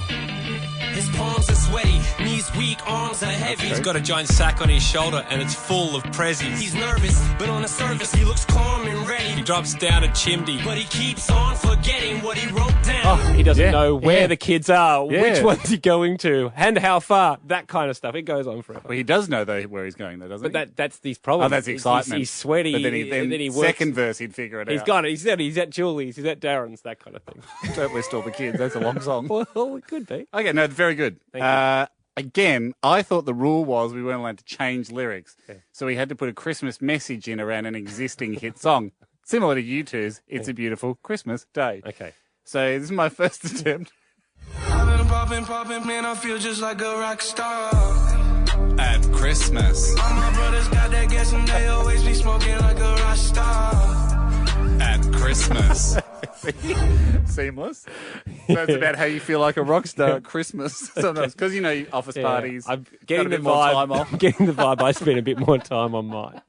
His palms are sweaty, knees weak, arms are heavy. He's got a giant sack on his shoulder and it's full of prezzies. He's nervous, but on the surface he looks calm and ready. He drops down a chimney, but he keeps on forgetting what he wrote down. Oh, he doesn't know where the kids are, Yeah. which one's he going to, and how far, that kind of stuff. It goes on forever. Well, he does know though where he's going, though, doesn't he? But that's these problems. Oh, that's the excitement. He's sweaty. But then he works. second verse, he'd figure it out. He's got it. He's at Julie's. He's at Darren's. That kind of thing. Don't list all the kids. That's a long song. Well, it could be. Okay, no, very good. Thank you. Again, I thought the rule was we weren't allowed to change lyrics. Okay. So we had to put a Christmas message in around an existing hit song. Similar to U2's It's a Beautiful Christmas Day. Okay. So this is my first attempt. I've been popping, man, I feel just like a rock star. At Christmas. All my brothers got that gas and they always be smoking like a rock star. At Christmas. Seamless. So it's about how you feel like a rock star at Christmas sometimes. Because, office parties. I'm got getting a the bit more time vibe. off. Getting the vibe. I spent a bit more time on mine.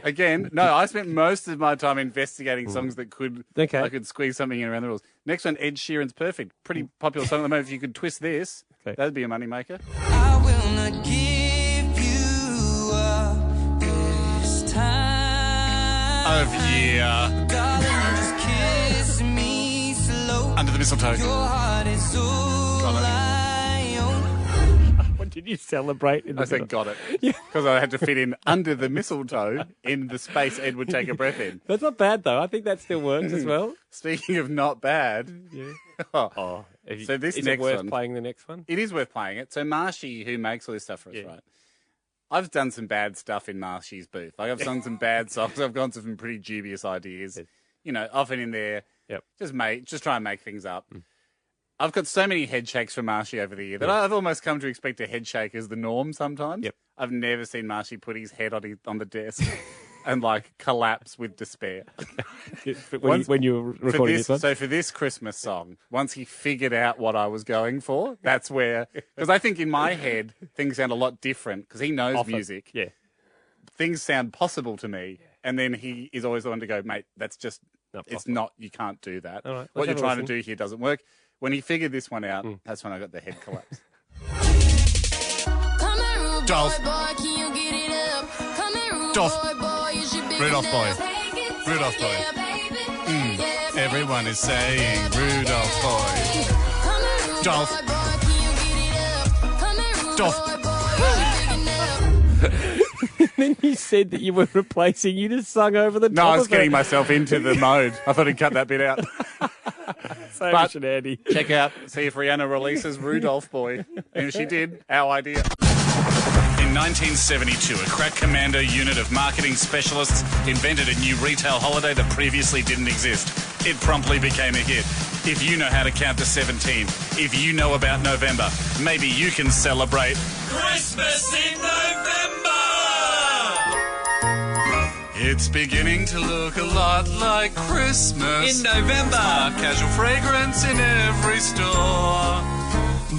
Again, no, I spent most of my time investigating songs that I could squeeze something in around the rules. Next one, Ed Sheeran's Perfect. Pretty popular song at the moment. If you could twist this, that'd be a moneymaker. I will not give you up this time. Of year. Darling, just kiss me slow. Under the mistletoe. Your heart is all I own. What did you celebrate? I said got it. Because I had to fit in under the mistletoe in the space Ed would take a breath in. That's not bad, though. I think that still works as well. Speaking of not bad. Yeah. So this is next it worth one, playing the next one? It is worth playing it. So Marshy, who makes all this stuff for us, right? I've done some bad stuff in Marshy's booth. Like I've done some bad songs. I've gone to some pretty dubious ideas. Often in there, just try and make things up. I've got so many head shakes from Marshy over the year that I've almost come to expect a head shake as the norm sometimes. I've never seen Marshy put his head on the desk and collapse with despair. when you were recording this one? So for this Christmas song, once he figured out what I was going for, that's where... Because I think in my head, things sound a lot different because he knows music. Yeah. Things sound possible to me. And then he is always the one to go, mate, that's just... you can't do that. All right, what you're have a trying to listen. do here doesn't work. When he figured this one out, that's when I got the head collapse. Dolph. Dolph. Rudolph boy. Rudolph boy. everyone is saying Rudolph boy. Dolph. Then you said that you were replacing. You just sung over the top. No, I was of getting it. myself into the mode. I thought I'd cut that bit out. Hamish and Andy. Check out, see if Rihanna releases Rudolph Boy. And if she did, our idea. In 1972, a crack commando unit of marketing specialists invented a new retail holiday that previously didn't exist. It promptly became a hit. If you know how to count to 17, if you know about November, maybe you can celebrate Christmas in November! It's beginning to look a lot like Christmas. In November. Smart casual fragrance in every store.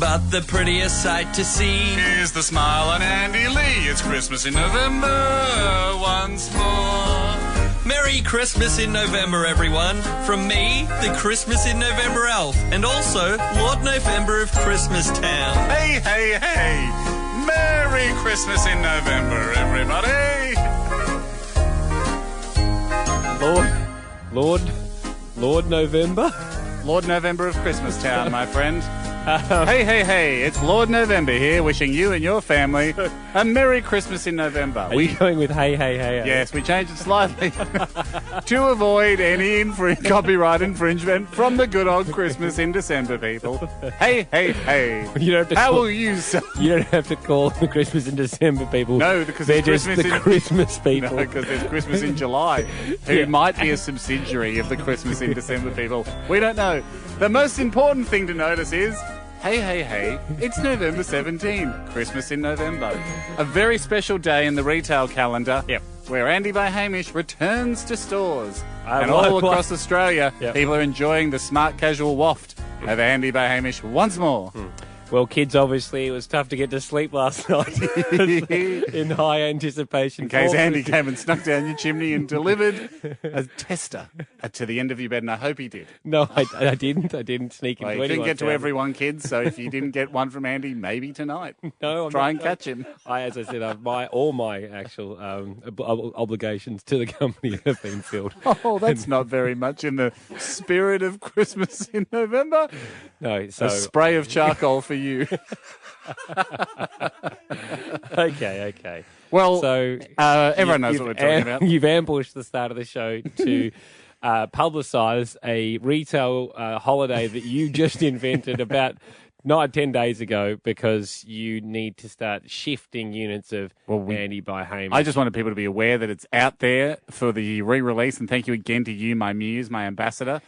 But the prettiest sight to see is the smile on Andy Lee. It's Christmas in November once more. Merry Christmas in November, everyone. From me, the Christmas in November elf, and also Lord November of Christmas Town. Hey, hey, hey! Merry Christmas in November, everybody! Lord November? Lord November of Christmas Town, my friend. Hey, hey, hey, it's Lord November here, wishing you and your family a Merry Christmas in November. Are you going with hey, hey, hey? Yes, we changed it slightly to avoid any copyright infringement from the good old Christmas in December, people. Hey, hey, hey. You don't have to How call, will you... You don't have to call the Christmas in December people. No, because they're there's just Christmas the Christmas people. No, because there's Christmas in July, who might be a subsidiary of the Christmas in December people. We don't know. The most important thing to notice is, hey, hey, hey, it's November 17, Christmas in November. A very special day in the retail calendar where Andy by Hamish returns to stores. And all across Australia, people are enjoying the smart casual waft of Andy by Hamish once more. Well, kids, obviously, it was tough to get to sleep last night in high anticipation. In case Andy came and snuck down your chimney and delivered a tester to the end of your bed, and I hope he did. No, I didn't. I didn't sneak into Well, you couldn't get to everyone, kids, so if you didn't get one from Andy, maybe tonight. No, Try and catch him. As I said, all my actual obligations to the company have been filled. Oh, that's not very much in the spirit of Christmas in November. No, so... A spray of charcoal for you. Okay. Well, so everyone knows what we're talking about. You've ambushed the start of the show to publicise a retail holiday that you just invented about 10 days ago because you need to start shifting units of Andy by Hamish. I just wanted people to be aware that it's out there for the re-release, and thank you again to you, my muse, my ambassador,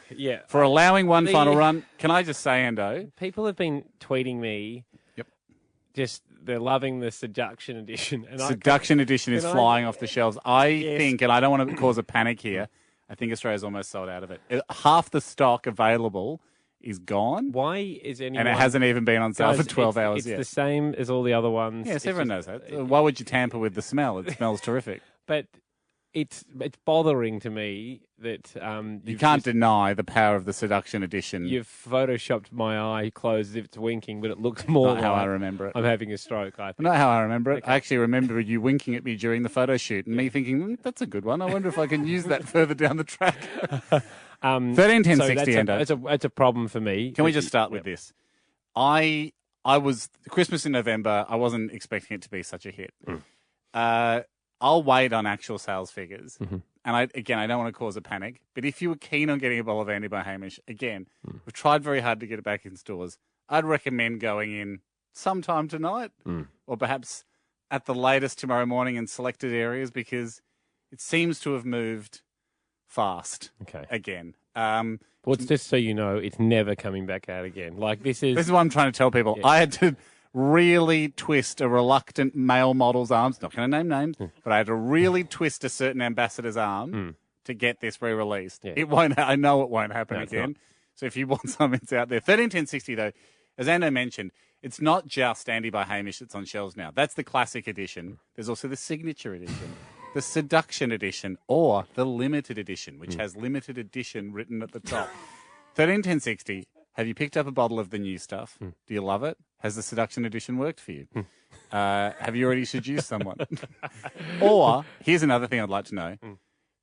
for allowing one final run. Can I just say, Ando? People have been tweeting me just they're loving the Seduction Edition. And Seduction Edition is flying off the shelves. I think, and I don't want to cause a panic here, I think Australia's almost sold out of it. Half the stock available is gone. Why is anyone... And it hasn't even been on sale for 12 hours yet. It's the same as all the other ones. Yes, everyone knows that. Why would you tamper with the smell? It smells terrific. But it's bothering to me that... you can't deny the power of the Seduction Edition. You've photoshopped my eye closed as if it's winking, but it looks more not how I remember it. I'm having a stroke, I think. Not how I remember it. I actually remember you winking at me during the photo shoot and me thinking, that's a good one. I wonder if I can use that further down the track. 131060, Endo. It's a problem for me. Can we just start with this? I was Christmas in November. I wasn't expecting it to be such a hit. I'll wait on actual sales figures. Mm-hmm. And I don't want to cause a panic. But if you were keen on getting a bottle of Andy by Hamish, again, we've tried very hard to get it back in stores. I'd recommend going in sometime tonight or perhaps at the latest tomorrow morning in selected areas because it seems to have moved fast again. Well, it's just so you know, it's never coming back out again. Like this is what I'm trying to tell people. I had to really twist a reluctant male model's arms. Not going to name names, but I had to really twist a certain ambassador's arm to get this re-released. It won't. I know it won't happen again. So if you want some, it's out there. 131060 though, as Ando mentioned, it's not just Andy by Hamish that's on shelves now. That's the classic edition. There's also the signature edition, the Seduction Edition, or the limited edition, which has limited edition written at the top. 131060. Have you picked up a bottle of the new stuff? Do you love it? Has the Seduction Edition worked for you? Have you already seduced someone? Or, here's another thing I'd like to know.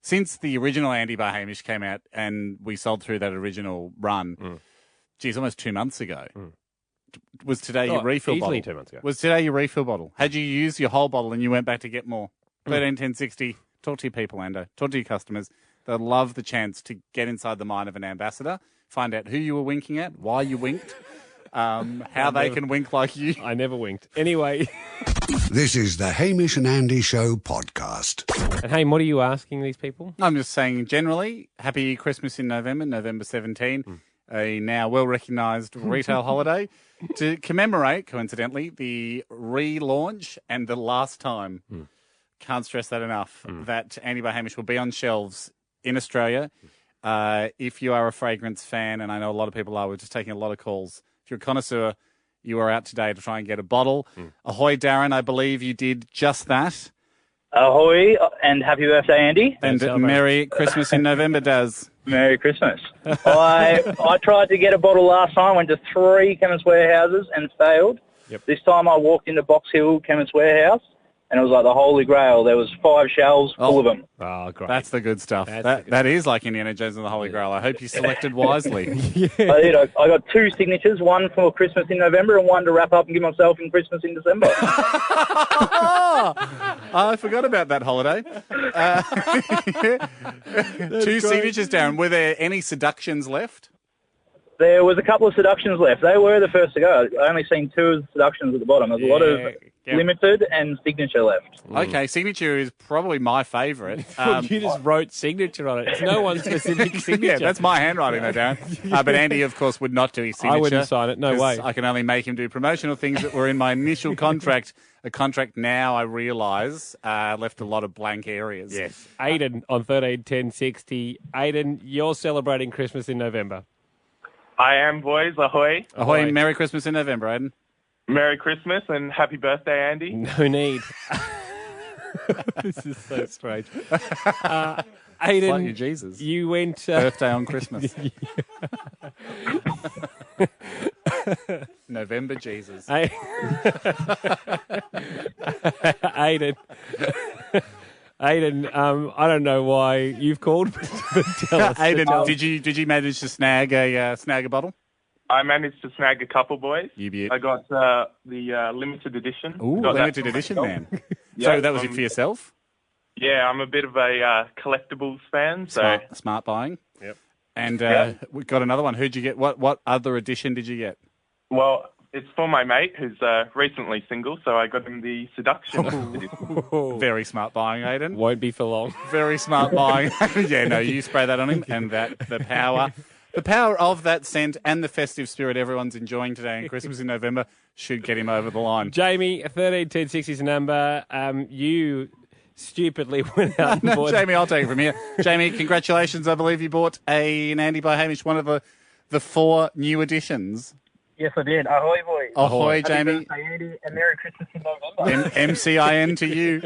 Since the original Andy by Hamish came out and we sold through that original run, geez, almost 2 months ago. Was today your refill bottle? Easily 2 months ago. Was today your refill bottle? Had you used your whole bottle and you went back to get more? 13 10 60. Talk to your people, Ando. Talk to your customers. They'll love the chance to get inside the mind of an ambassador, find out who you were winking at, why you winked, how they can wink like you. I never winked. Anyway. This is the Hamish and Andy Show podcast. And hey, what are you asking these people? I'm just saying generally, happy Christmas in November, November 17, a now well-recognised retail holiday to commemorate, coincidentally, the relaunch and the last time, can't stress that enough, that Andy by Hamish will be on shelves in Australia. If you are a fragrance fan, and I know a lot of people are, we're just taking a lot of calls. If you're a connoisseur, you are out today to try and get a bottle. Ahoy, Darren, I believe you did just that. Ahoy, and happy birthday, Andy. And Merry Christmas in November, Daz. Merry Christmas. I tried to get a bottle last time, went to 3 Chemist Warehouses and failed. This time I walked into Box Hill Chemist Warehouse, and it was like the Holy Grail. There was 5 shelves full of them. Oh, great. That's the good stuff. That is like Indiana Jones and the Holy Grail. I hope you selected wisely. I did. I got 2 signatures, one for Christmas in November and one to wrap up and give myself in Christmas in December. I forgot about that holiday. 2 signatures, Darren. Were there any seductions left? There was a couple of seductions left. They were the first to go. I only seen 2 of the seductions at the bottom. There's a lot of limited and signature left. Okay, signature is probably my favourite. You just wrote signature on it. It's no one's specific signature. Yeah, that's my handwriting though, Darren. But Andy, of course, would not do his signature. I wouldn't sign it, no way. I can only make him do promotional things that were in my initial contract. A contract now, I realise, left a lot of blank areas. Yes. Aidan on 13 10 60. Aidan, you're celebrating Christmas in November. I am, boys. Ahoy. Ahoy. Merry Christmas in November, Aidan. Merry Christmas and happy birthday, Andy. No need. This is so strange. Aidan, like your Jesus. You went... Birthday on Christmas. November Jesus. Aidan... Aidan, I don't know why you've called, but tell us. Aidan, did you manage to snag a bottle? I managed to snag a couple, boys. You beaut. I got the limited edition. Ooh, limited edition, man. Yeah, so that was it for yourself? Yeah, I'm a bit of a collectibles fan. So smart buying. Yep. And we got another one. Who'd you get? What other edition did you get? Well, it's for my mate who's recently single, so I got him the seduction edition. Very smart buying, Aidan. Won't be for long. Very smart buying. Yeah, no, you spray that on him, and the power of that scent and the festive spirit everyone's enjoying today in Christmas in November should get him over the line. Jamie, 13 10 60 is the number. You stupidly went out and bought... Jamie, I'll take it from here. Jamie, congratulations. I believe you bought an Andy by Hamish, one of the 4 new editions. Yes, I did. Ahoy, boys. Ahoy, Jamie. Happy birthday, Andy, and Merry Christmas in November. MCIN to you.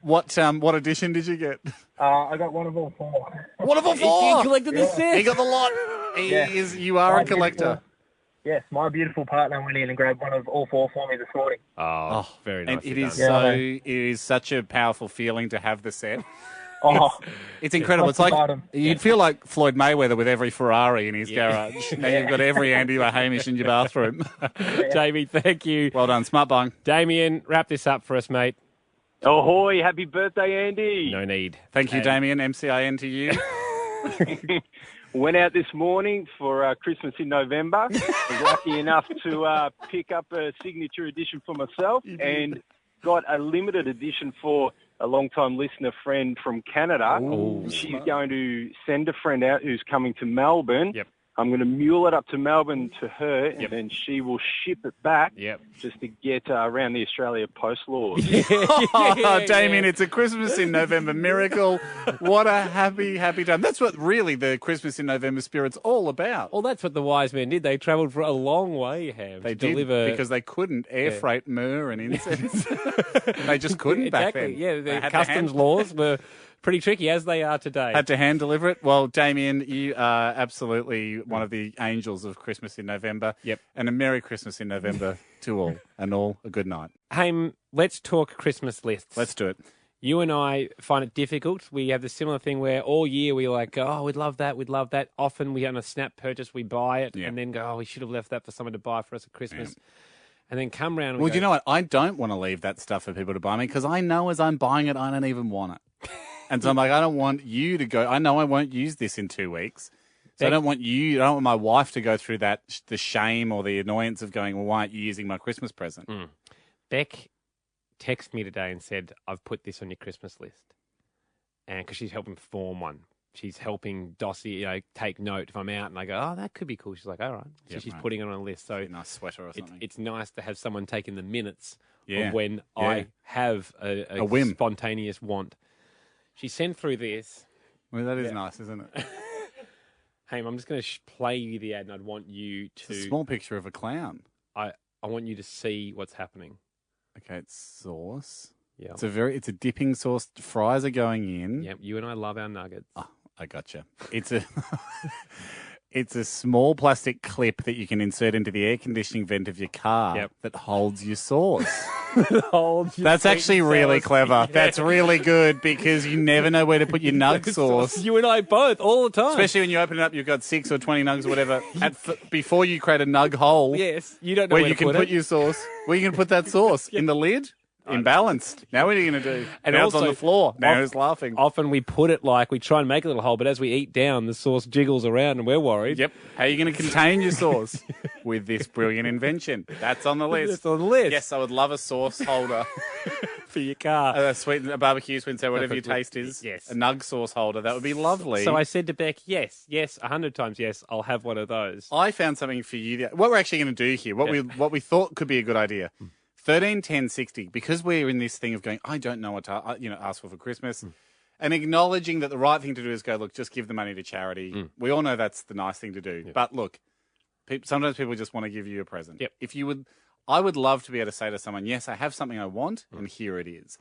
What edition did you get? I got one of all 4. One of all 4? He collected the set. He got the lot. You are a collector. Yes, my beautiful partner went in and grabbed one of all 4 for me this morning. Oh, very nice. And it is such a powerful feeling to have the set. It's incredible. It's like you'd feel like Floyd Mayweather with every Ferrari in his garage. Now you've got every Andy by Hamish in your bathroom. Jamie, thank you. Well done, smart buying. Damien, wrap this up for us, mate. Ahoy, happy birthday, Andy. No need. Thank you, Damien. MCIN to you. Went out this morning for Christmas in November. Was lucky enough to pick up a signature edition for myself and got a limited edition for a long-time listener friend from Canada. Ooh, she's going to send a friend out who's coming to Melbourne. I'm going to mule it up to Melbourne to her, and then she will ship it back just to get around the Australia Post laws. Damien, it's a Christmas in November miracle. What a happy, happy time. That's what really the Christmas in November spirit's all about. Well, that's what the wise men did. They travelled for a long way, Ham. They to did, deliver... because they couldn't air freight myrrh and incense. They just couldn't back then. Yeah, the customs laws were... pretty tricky, as they are today. Had to hand deliver it. Well, Damien, you are absolutely one of the angels of Christmas in November. Yep. And a Merry Christmas in November to all, and all a good night. Haim, let's talk Christmas lists. Let's do it. You and I find it difficult. We have the similar thing where all year we're like, oh, we'd love that, we'd love that. Often we on a snap purchase, we buy it and then go, oh, we should have left that for someone to buy for us at Christmas. Yeah. And then come round and well, go, you know what? I don't want to leave that stuff for people to buy me because I know as I'm buying it, I don't even want it. And so I'm like, I don't want you to go, I know I won't use this in 2 weeks. So I don't want my wife to go through that, the shame or the annoyance of going, well, why aren't you using my Christmas present? Beck texted me today and said, I've put this on your Christmas list. And because she's helping form one. She's helping Dossie, take note if I'm out. And I go, oh, that could be cool. She's like, all right. So she's putting it on a list. So a nice sweater or something. It's nice to have someone taking the minutes of when I have a whim. Spontaneous want. She sent through this. Well, that is nice, isn't it? Hey, I'm just going to play you the ad, and I'd want you to... It's a small picture of a clown. I want you to see what's happening. Okay, it's sauce. Yeah, it's a dipping sauce. Fries are going in. Yep, you and I love our nuggets. Oh, I gotcha. It's a small plastic clip that you can insert into the air conditioning vent of your car that holds your sauce. That's actually really clever. Yeah. That's really good because you never know where to put your nug sauce. You and I both, all the time. Especially when you open it up, you've got 6 or 20 nugs or whatever. Before you create a nug hole. Yes, you don't know where you can put your sauce. Where you can put that sauce? In the lid? Imbalanced. Now what are you going to do? And now it's on the floor. Now who's laughing? Often we put it we try and make a little hole, but as we eat down, the sauce jiggles around and we're worried. Yep. How are you going to contain your sauce? With this brilliant invention. That's on the list. It's on the list. Yes, I would love a sauce holder. For your car. A barbecue, sweet and whatever your taste is. Yes. A nug sauce holder. That would be lovely. So I said to Beck, yes, 100 times yes, I'll have one of those. I found something for you. What we're actually going to do here, what we thought could be a good idea. 13, 10, 60, because we're in this thing of going, I don't know what to ask for Christmas, and acknowledging that the right thing to do is go, look, just give the money to charity. We all know that's the nice thing to do. Yep. But look, sometimes people just want to give you a present. Yep. I would love to be able to say to someone, yes, I have something I want, and here it is.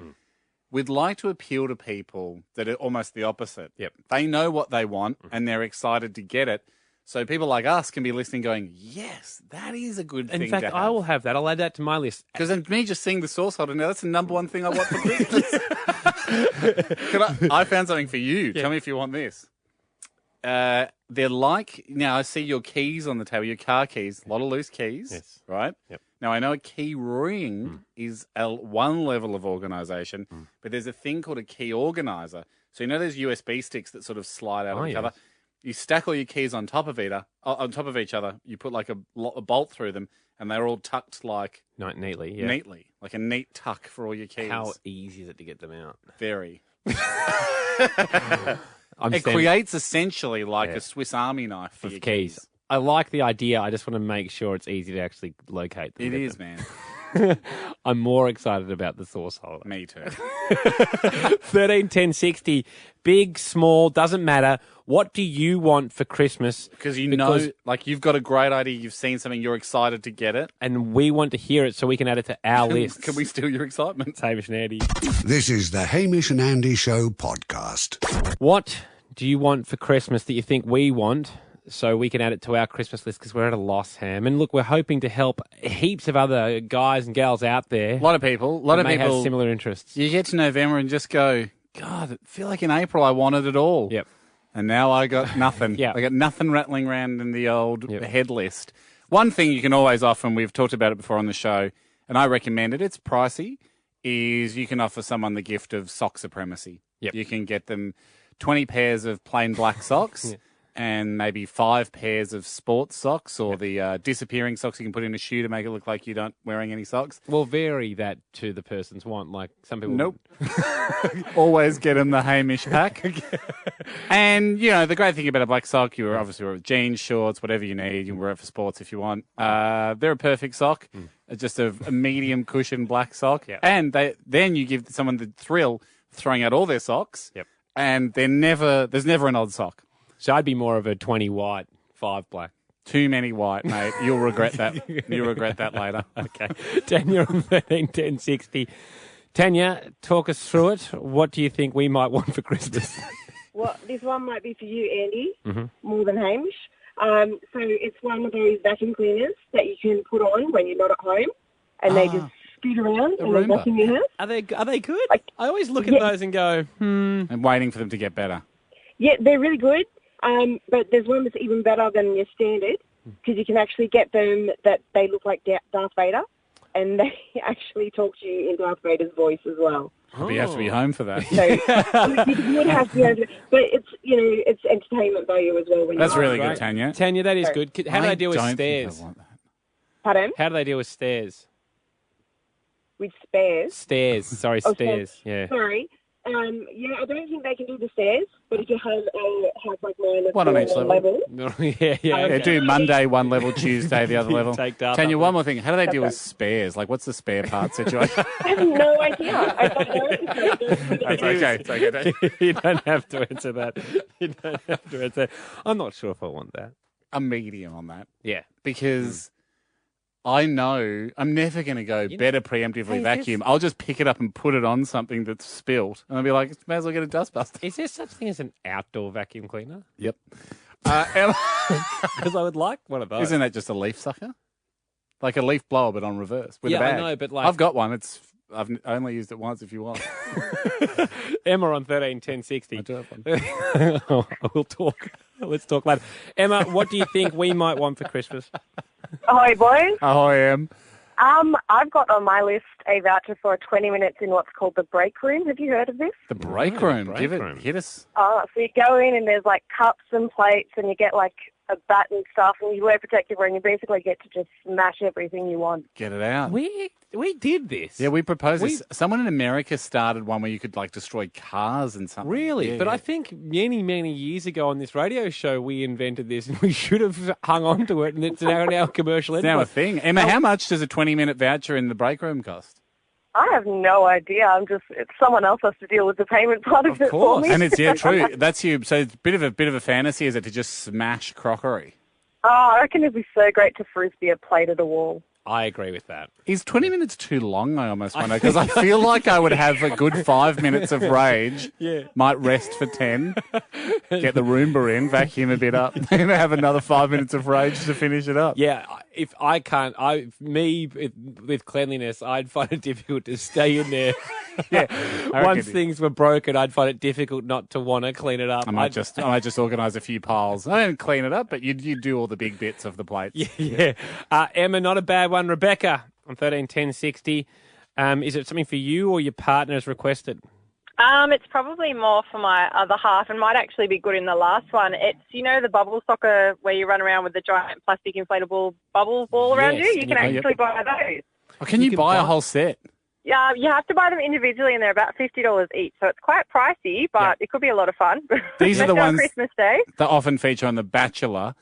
We'd like to appeal to people that are almost the opposite. Yep. They know what they want, and they're excited to get it. So people like us can be listening going, yes, that is a good thing to have. In fact, I will have that. I'll add that to my list. Because me just seeing the sauce holder now, that's the number one thing I want for Christmas. I found something for you. Yeah. Tell me if you want this. They're now I see your keys on the table, your car keys, a lot of loose keys, yes. Right? Yep. Now, I know a key ring is one level of organisation, but there's a thing called a key organiser. So you know those USB sticks that sort of slide out of the cover? You stack all your keys on top of each other. You put like a bolt through them, and they're all tucked neatly. Yeah. Neatly, like a neat tuck for all your keys. How easy is it to get them out? Very. It creates essentially like a Swiss Army knife for your keys. I like the idea. I just want to make sure it's easy to actually locate them. It is, man. I'm more excited about the sauce holder. Me too. 13, 10, 60, big, small, doesn't matter. What do you want for Christmas? Because you've got a great idea, you've seen something, you're excited to get it. And we want to hear it so we can add it to our list. Can we steal your excitement? It's Hamish and Andy. This is the Hamish and Andy Show podcast. What do you want for Christmas that you think we want? So we can add it to our Christmas list because we're at a loss, Ham. And look, we're hoping to help heaps of other guys and gals out there. A lot of people have similar interests. You get to November and just go, God, I feel like in April I wanted it all. Yep. And now I got nothing. I got nothing rattling around in the old head list. One thing you can always offer, and we've talked about it before on the show, and I recommend it, it's pricey, is you can offer someone the gift of sock supremacy. Yep. You can get them 20 pairs of plain black socks. And maybe 5 pairs of sports socks or the disappearing socks you can put in a shoe to make it look like you're not wearing any socks. Well, vary that to the person's want. Like some people... Nope. Always get them the Hamish pack. And, the great thing about a black sock, you obviously wear jeans, shorts, whatever you need. You can wear it for sports if you want. They're a perfect sock. Just a medium cushion black sock. Yep. And then you give someone the thrill of throwing out all their socks. Yep. And there's never an odd sock. So I'd be more of a 20 white, 5 black. Too many white, mate. You'll regret that. You'll regret that later. Okay. Tanya on 13, 10, 60. Tanya, talk us through it. What do you think we might want for Christmas? Well, this one might be for you, Andy, more than Hamish. So it's one of those vacuum cleaners that you can put on when you're not at home, and they just scoot around A and Roomba. vacuum your house. Are they good? I always look at Yeah. those and go, I'm waiting for them to get better. Yeah, they're really good. But there's one that's even better than your standard because you can actually get them that they look like Darth Vader, and they actually talk to you in Darth Vader's voice as well. But you have to be home for that. So you would have to be able to, but it's it's entertainment value as well. When That's you're really out. good, Tanya. Tanya, that is Sorry. good. How do they deal with don't think I stairs? want that. Pardon? How do they deal with stairs? With spares. Stairs. Sorry, Oh, stairs. Yeah. Sorry. Yeah, I don't think they can do the stairs, but if you have like mine, One on each level. yeah. Yeah, do Monday one level, Tuesday the other level. Take Darth Tanya, up. one more thing. How do they deal with spares? Like, what's the spare part situation? I have no idea. I don't know. That's okay. It's okay. You don't have to answer that. You don't have to answer. I'm not sure if I want that. A medium on that. Yeah. Because I know I'm never going to go better preemptively Hey, vacuum. I'll just pick it up and put it on something that's spilt. And I'll be like, may as well get a dustbuster. Is there such thing as an outdoor vacuum cleaner? Yep. Because I would like one of those. Isn't that just a leaf sucker? Like a leaf blower, but on reverse with Yeah, a I bag. know, but like- I've got one. I've only used it once if you want. Emma on 131060. I do have one. We'll talk. Let's talk later. Emma, what do you think we might want for Christmas? Ahoy, boys. Ahoy, Em. I've got on my list a voucher for 20 minutes in what's called the break room. Have you heard of this? The break room. Give it. Hit us. So you go in and there's like cups and plates and you get like a bat and stuff and you wear protective wear and you basically get to just smash everything you want. Get it out. We did this. Yeah, we proposed this. Someone in America started one where you could like destroy cars and something. Really? Yeah, but yeah. I think many years ago on this radio show we invented this and we should have hung on to it and it's now our commercial It's now a thing. Emma, how much does a 20-minute voucher in the break room cost? I have no idea. It's someone else has to deal with the payment part of it for me. And it's true. That's you. So it's a bit of a fantasy, is it, to just smash crockery? Oh, I reckon it'd be so great to frisbee a plate at a wall. I agree with that. Is 20 minutes too long, I almost wonder? Because I feel like I would have a good 5 minutes of rage. Yeah. Might rest for 10. Get the Roomba in, vacuum a bit up, and have another 5 minutes of rage to finish it up. Yeah, if I can't, with cleanliness, I'd find it difficult to stay in there. Yeah. Once things were broken, I'd find it difficult not to want to clean it up. I might just organise a few piles. I don't clean it up, but you do all the big bits of the plates. Yeah. Emma, not a bad one. Rebecca on 131060. Is it something for you or your partner's requested? It's probably more for my other half and might actually be good in the last one. It's, the bubble soccer where you run around with the giant plastic inflatable bubble ball around you. You can actually buy those. Oh, can you buy a whole set? Yeah, you have to buy them individually and they're about $50 each. So it's quite pricey, but it could be a lot of fun. These are the Especially on ones Christmas Day. that often feature on The Bachelor.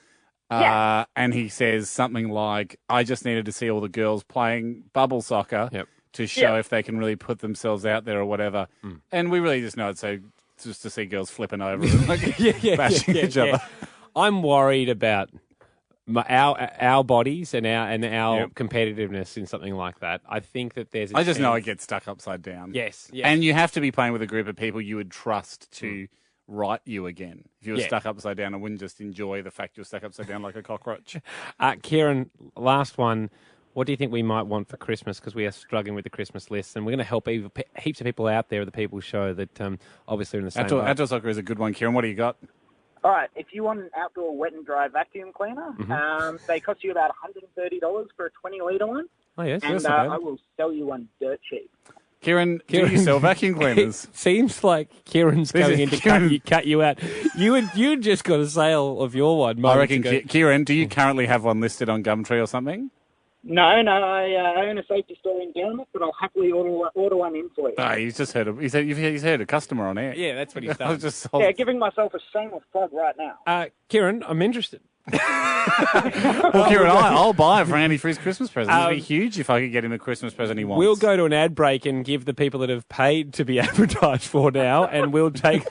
Yeah. And he says something like, I just needed to see all the girls playing bubble soccer to show if they can really put themselves out there or whatever. And we really just know it so just to see girls flipping over and bashing each other. I'm worried about our bodies and our competitiveness in something like that. I think that there's I just know it gets stuck upside down. Yes. And you have to be playing with a group of people you would trust to right you again. If you were stuck upside down, I wouldn't just enjoy the fact you're stuck upside down like a cockroach. Kieran, last one. What do you think we might want for Christmas? Because we are struggling with the Christmas list, and we're going to help heaps of people out there at the People Show that obviously are in the same boat. Outdoor soccer is a good one, Kieran. What do you got? All right, if you want an outdoor wet and dry vacuum cleaner, they cost you about $130 for a 20-litre one. Oh, yes. And I will sell you one dirt cheap. Kieran, do you sell vacuum cleaners? It seems like Kieran's coming in to cut you out. You just got a sale of your one. I reckon, Kieran, do you currently have one listed on Gumtree or something? No, I own a safety store in Downmouth, but I'll happily order one in for you. Oh, he's just heard he's heard a customer on air. Yeah, that's what he's done. Yeah, giving myself a shameless plug right now. Kieran, I'm interested. Well, Kieran, I'll buy it for Andy Fri's Christmas present. It'd be huge if I could get him a Christmas present he wants. We'll go to an ad break and give the people that have paid to be advertised for now, and we'll take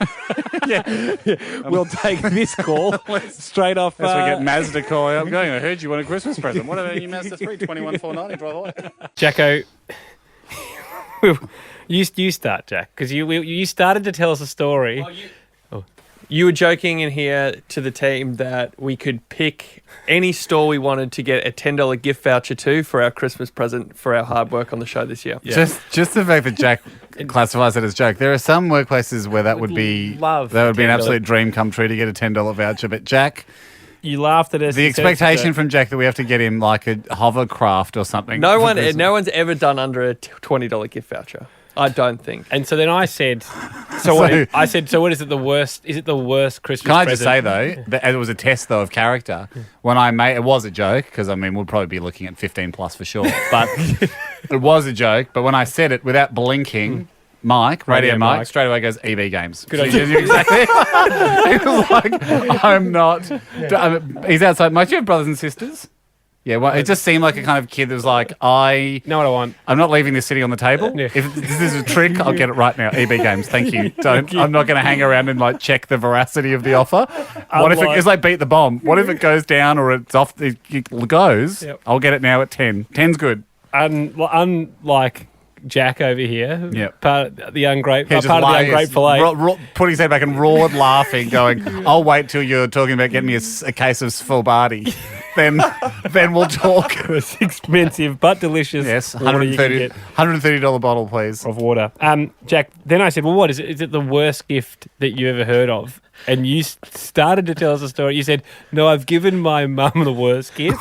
we'll take this call straight off. As we get Mazda call out going, I heard you want a Christmas present. What about your Mazda 3, 21,490, by the way? Jacko, you start, Jack, because you started to tell us a story. You were joking in here to the team that we could pick any store we wanted to get a $10 gift voucher to for our Christmas present for our hard work on the show this year. Yeah. Just the fact that Jack classifies it as joke. There are some workplaces where that would be an absolute dream come true to get a $10 voucher. But Jack, you laughed at us. The expectation from Jack that we have to get him like a hovercraft or something. No one's ever done under a $20 gift voucher. I don't think. And so then I said, so what is it the worst? Is it the worst Christmas present? Can I present? just say, though, that it was a test, though, of character. When I made it was a joke, because, I mean, we'll probably be looking at 15 plus for sure. But it was a joke. But when I said it without blinking, Radio Mike, straight away goes, EB Games. Good idea. Exactly. He was like, I'm not. He's outside. Mike, do you have brothers and sisters? Yeah, well, it just seemed like a kind of kid that was like, know what I want. I'm not leaving this sitting on the table. Yeah. If this is a trick, I'll get it right now. EB Games, thank you. I'm not going to hang around and like check the veracity of the offer. What if it's like beat the bomb? What if it goes down or it's off? It goes. Yep. I'll get it now at 10. 10's good. Unlike Jack over here, part of the ungrateful putting his head back and roared laughing, going, I'll wait till you're talking about getting me a case of Svalbardi. Then we'll talk. It's expensive but delicious. Yes, $130 bottle, please, of water. Jack, then I said, well, what is it? Is it the worst gift that you ever heard of? And you started to tell us a story. You said, no, I've given my mum the worst gift.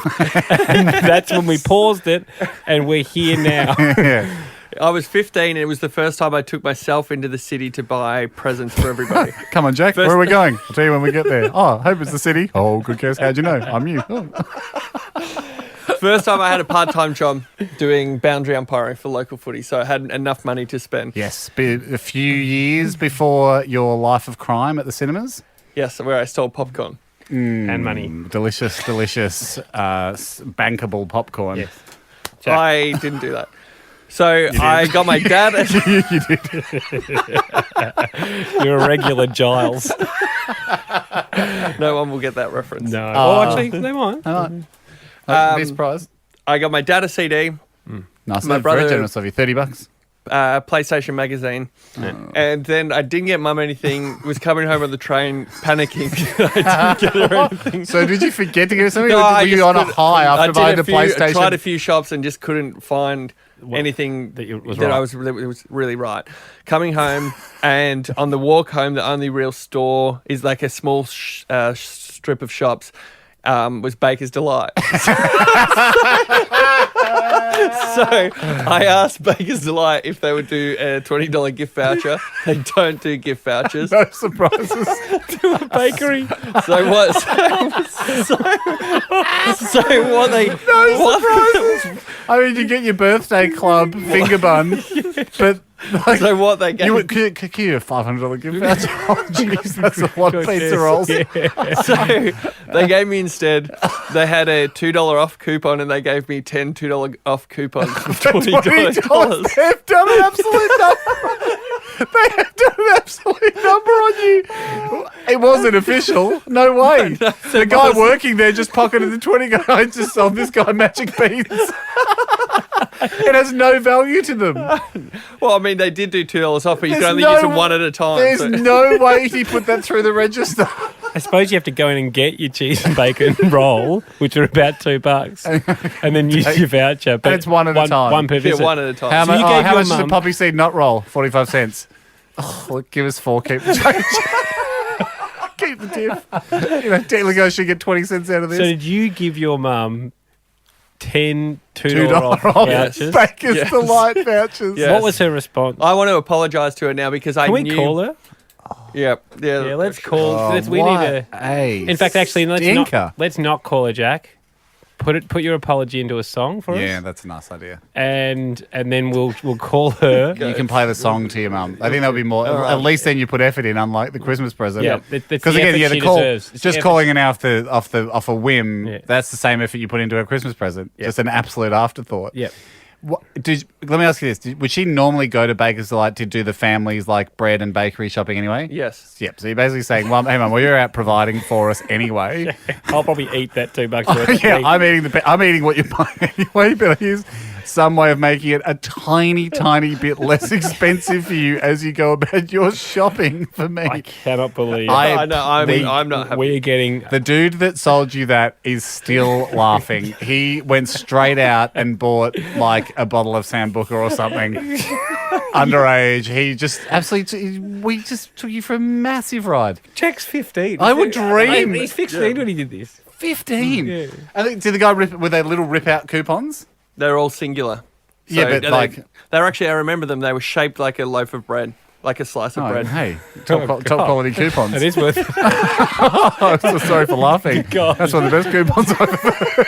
And that's when we paused it, and we're here now. Yeah. I was 15 and it was the first time I took myself into the city to buy presents for everybody. Come on, Jack. Where are we going? I'll tell you when we get there. Oh, I hope it's the city. Oh, good guess. How'd you know? I'm you. Oh. First time I had a part-time job doing boundary umpiring for local footy, so I had enough money to spend. Yes. A few years before your life of crime at the cinemas? Yes, where I stole popcorn. And money. Delicious, bankable popcorn. Yes. I didn't do that. So I got my dad. You did. You're a regular Giles. No one will get that reference. No. Actually, they might. Be surprised. I got my dad a CD. Nice. My brother, very generous of you. $30. PlayStation magazine. And then I didn't get mum anything. Was coming home on the train panicking. I didn't get her anything. So did you forget to get something? No, were you on a high after buying the PlayStation? I tried a few shops and just couldn't find anything that was really right. Coming home, and on the walk home, the only real store is like a small strip of shops. Was Baker's Delight. So I asked Baker's Delight if they would do a $20 gift voucher. They don't do gift vouchers. No surprises. To a bakery. So what? So what they? No surprises. I mean, you get your birthday club finger bun, but. Like, so what they gave? Could you a $500 gift voucher? Oh, jeez, that's a lot of pizza rolls. Yeah. So they gave me instead. They had a $2 off coupon, and they gave me 10 $2 off coupons for $20. They've done an absolute number. They have done an absolute number on you. It wasn't official. No way. No, the guy working there just pocketed the 20. I just sold this guy magic beans. It has no value to them. Well, I mean, they did do $2 off, but you can only use them one at a time. There's no way he put that through the register. I suppose you have to go in and get your cheese and bacon roll, which are about $2, and then use your voucher. But and it's one at a time. One per visit. Yeah, one at a time. How much is a poppy seed nut roll? 45 cents. Oh, look, give us 4. Keep the change. Keep the diff. You know, technically I should get 20 cents out of this. So did you give your mum 10 $2 off vouchers? Baker's Delight vouchers. Yes. What was her response? I want to apologise to her now because I knew... Can we call her? Yeah. Let's call. We need to. In fact, actually, let's not call her, Jack. Put your apology into a song for us. Yeah, that's a nice idea. And then we'll call her. You can play the song to your mum. I think that'll be more. Right. At least then you put effort in, unlike the Christmas present. Yeah, because again, the call just calling it off a whim. Yeah. That's the same effort you put into a Christmas present. Yeah. Just an absolute afterthought. Yeah. Let me ask you this. Would she normally go to Baker's Delight to do the family's like bread and bakery shopping anyway? Yes. Yep. So you're basically saying, well, hey, Mum, well, you're out providing for us anyway. I'll probably eat that $2 worth. Yeah, I'm eating what you're buying anyway. But some way of making it a tiny, tiny bit less expensive for you as you go about your shopping for me. I cannot believe I'm not happy. We're getting... The dude that sold you that is still laughing. He went straight out and bought like a bottle of Sambuca or something. Underage. He just absolutely... We just took you for a massive ride. Jack's 15. I would dream. He's 15 when he did this. 15? Yeah. I think, did the guy with their little rip-out coupons? They're all singular. Yeah, but they're actually, I remember them, they were shaped like a loaf of bread, like a slice of bread. Hey, top quality coupons. It is worth it. I'm so sorry for laughing. God. That's one of the best coupons I've ever heard.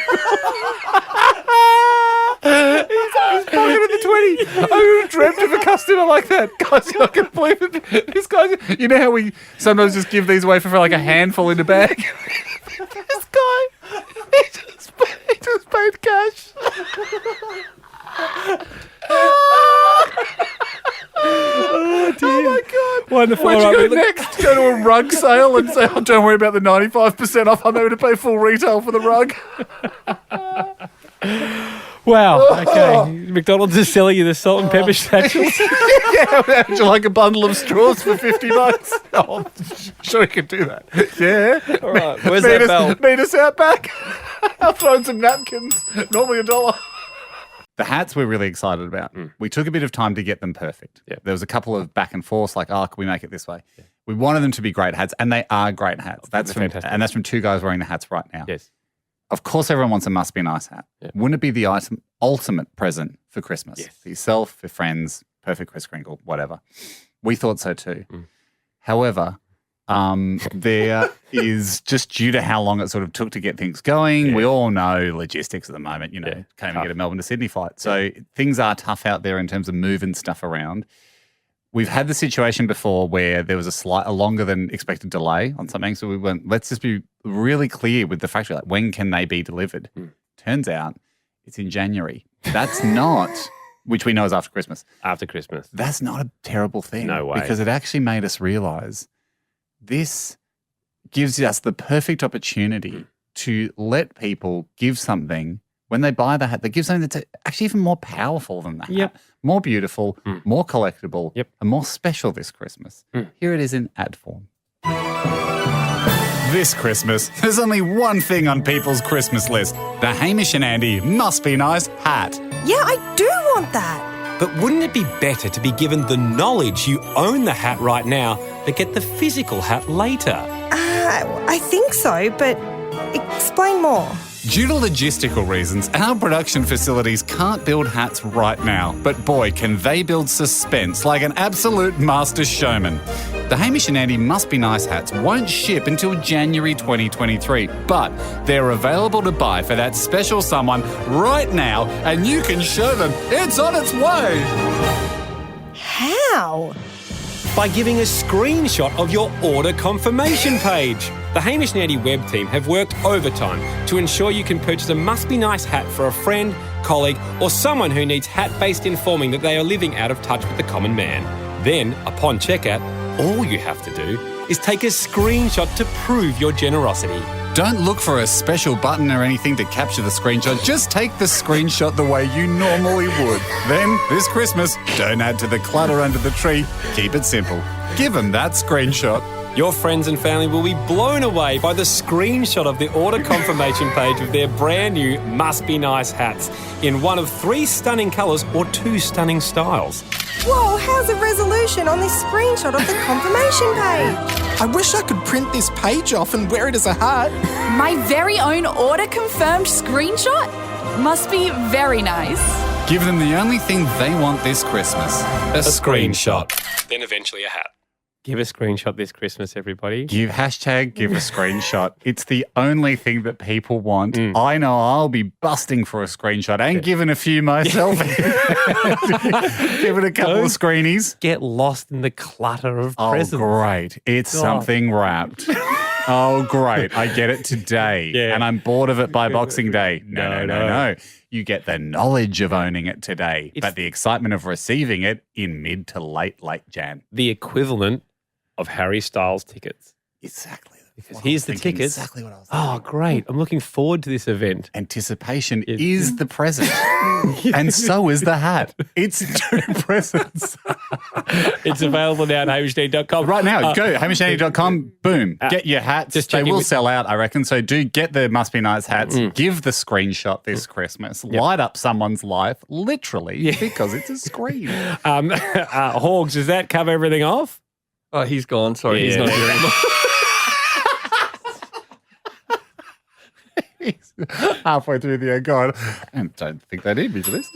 He's pocketed the 20. I would have dreamt of a customer like that. Guys, I can't believe it. This guy, you know how we sometimes just give these away for like a handful in a bag? This guy, he just paid cash. Oh, dear. Oh, my God. Wonderful. Where'd you go next? Go to a rug sale and say, oh, don't worry about the 95% off. I'm able to pay full retail for the rug. Wow. Okay. McDonald's is selling you the salt and pepper satchels. Yeah, would you like a bundle of straws for $50? Oh, sure you can do that. Yeah. All right. Where's that bell? Meet us out back. I'll throw in some napkins. Normally $1. The hats we're really excited about. We took a bit of time to get them perfect. Yeah. There was a couple of back and forths like, oh, can we make it this way? Yeah. We wanted them to be great hats, and they are great hats. That's from two guys wearing the hats right now. Yes. Of course, everyone wants a must be nice hat. Yeah. Wouldn't it be the ultimate present for Christmas? Yes. For yourself, for friends, perfect kris kringle, whatever. We thought so too. However, there is, just due to how long it sort of took to get things going, we all know logistics at the moment, can't even get a Melbourne to Sydney flight. So things are tough out there in terms of moving stuff around. We've had the situation before where there was a longer than expected delay on something. So we went, let's just be really clear with the factory, like when can they be delivered? Turns out it's in January. That's not, which we know is after Christmas. After Christmas. That's not a terrible thing. No way. Because it actually made us realise this gives us the perfect opportunity to let people give something when they buy the hat, they give something that's actually even more powerful than the hat, more beautiful, more collectible, and more special this Christmas. Here it is in ad form. This Christmas, there's only one thing on people's Christmas list, the Hamish and Andy Must Be Nice hat. Yeah, I do want that. But wouldn't it be better to be given the knowledge you own the hat right now than get the physical hat later? I think so, but explain more. Due to logistical reasons, our production facilities can't build hats right now, but boy, can they build suspense like an absolute master showman. The Hamish and Andy Must Be Nice hats won't ship until January 2023, but they're available to buy for that special someone right now, and you can show them it's on its way. How? By giving a screenshot of your order confirmation page. The Hamish Andy Web team have worked overtime to ensure you can purchase a Must Be Nice hat for a friend, colleague, or someone who needs hat-based informing that they are living out of touch with the common man. Then, upon checkout, all you have to do is take a screenshot to prove your generosity. Don't look for a special button or anything to capture the screenshot. Just take the screenshot the way you normally would. Then, this Christmas, don't add to the clutter under the tree. Keep it simple. Give them that screenshot. Your friends and family will be blown away by the screenshot of the order confirmation page of their brand new Must Be Nice hats in one of 3 stunning colours or 2 stunning styles. Whoa, how's the resolution on this screenshot of the confirmation page? I wish I could print this page off and wear it as a hat. My very own order confirmed screenshot? Must be very nice. Give them the only thing they want this Christmas. A screenshot. Then eventually a hat. Give a screenshot this Christmas, everybody. Give a screenshot. It's the only thing that people want. I know I'll be busting for a screenshot and giving a few myself. Giving a couple of screenies. Get lost in the clutter of presents. Oh, great. It's something wrapped. Oh, great. I get it today. And I'm bored of it by Boxing Day. No. You get the knowledge of owning it today, but the excitement of receiving it in mid to late Jan. The equivalent of Harry Styles tickets. Exactly. Here's the thinking tickets. exactly what I was Oh, great. I'm looking forward to this event. Anticipation is the present. And so is the hat. It's 2 presents. It's available now at hamishandy.com. Right now, go hamishandy.com, boom, get your hats. They will sell out, I reckon. So do get the Must Be Nice hats. Give the screenshot this Christmas. Light up someone's life, literally, because it's a screen. Hogs, does that cover everything off? Oh, he's gone. Sorry, he's not here anymore. Halfway through the God, and don't think they need me for this.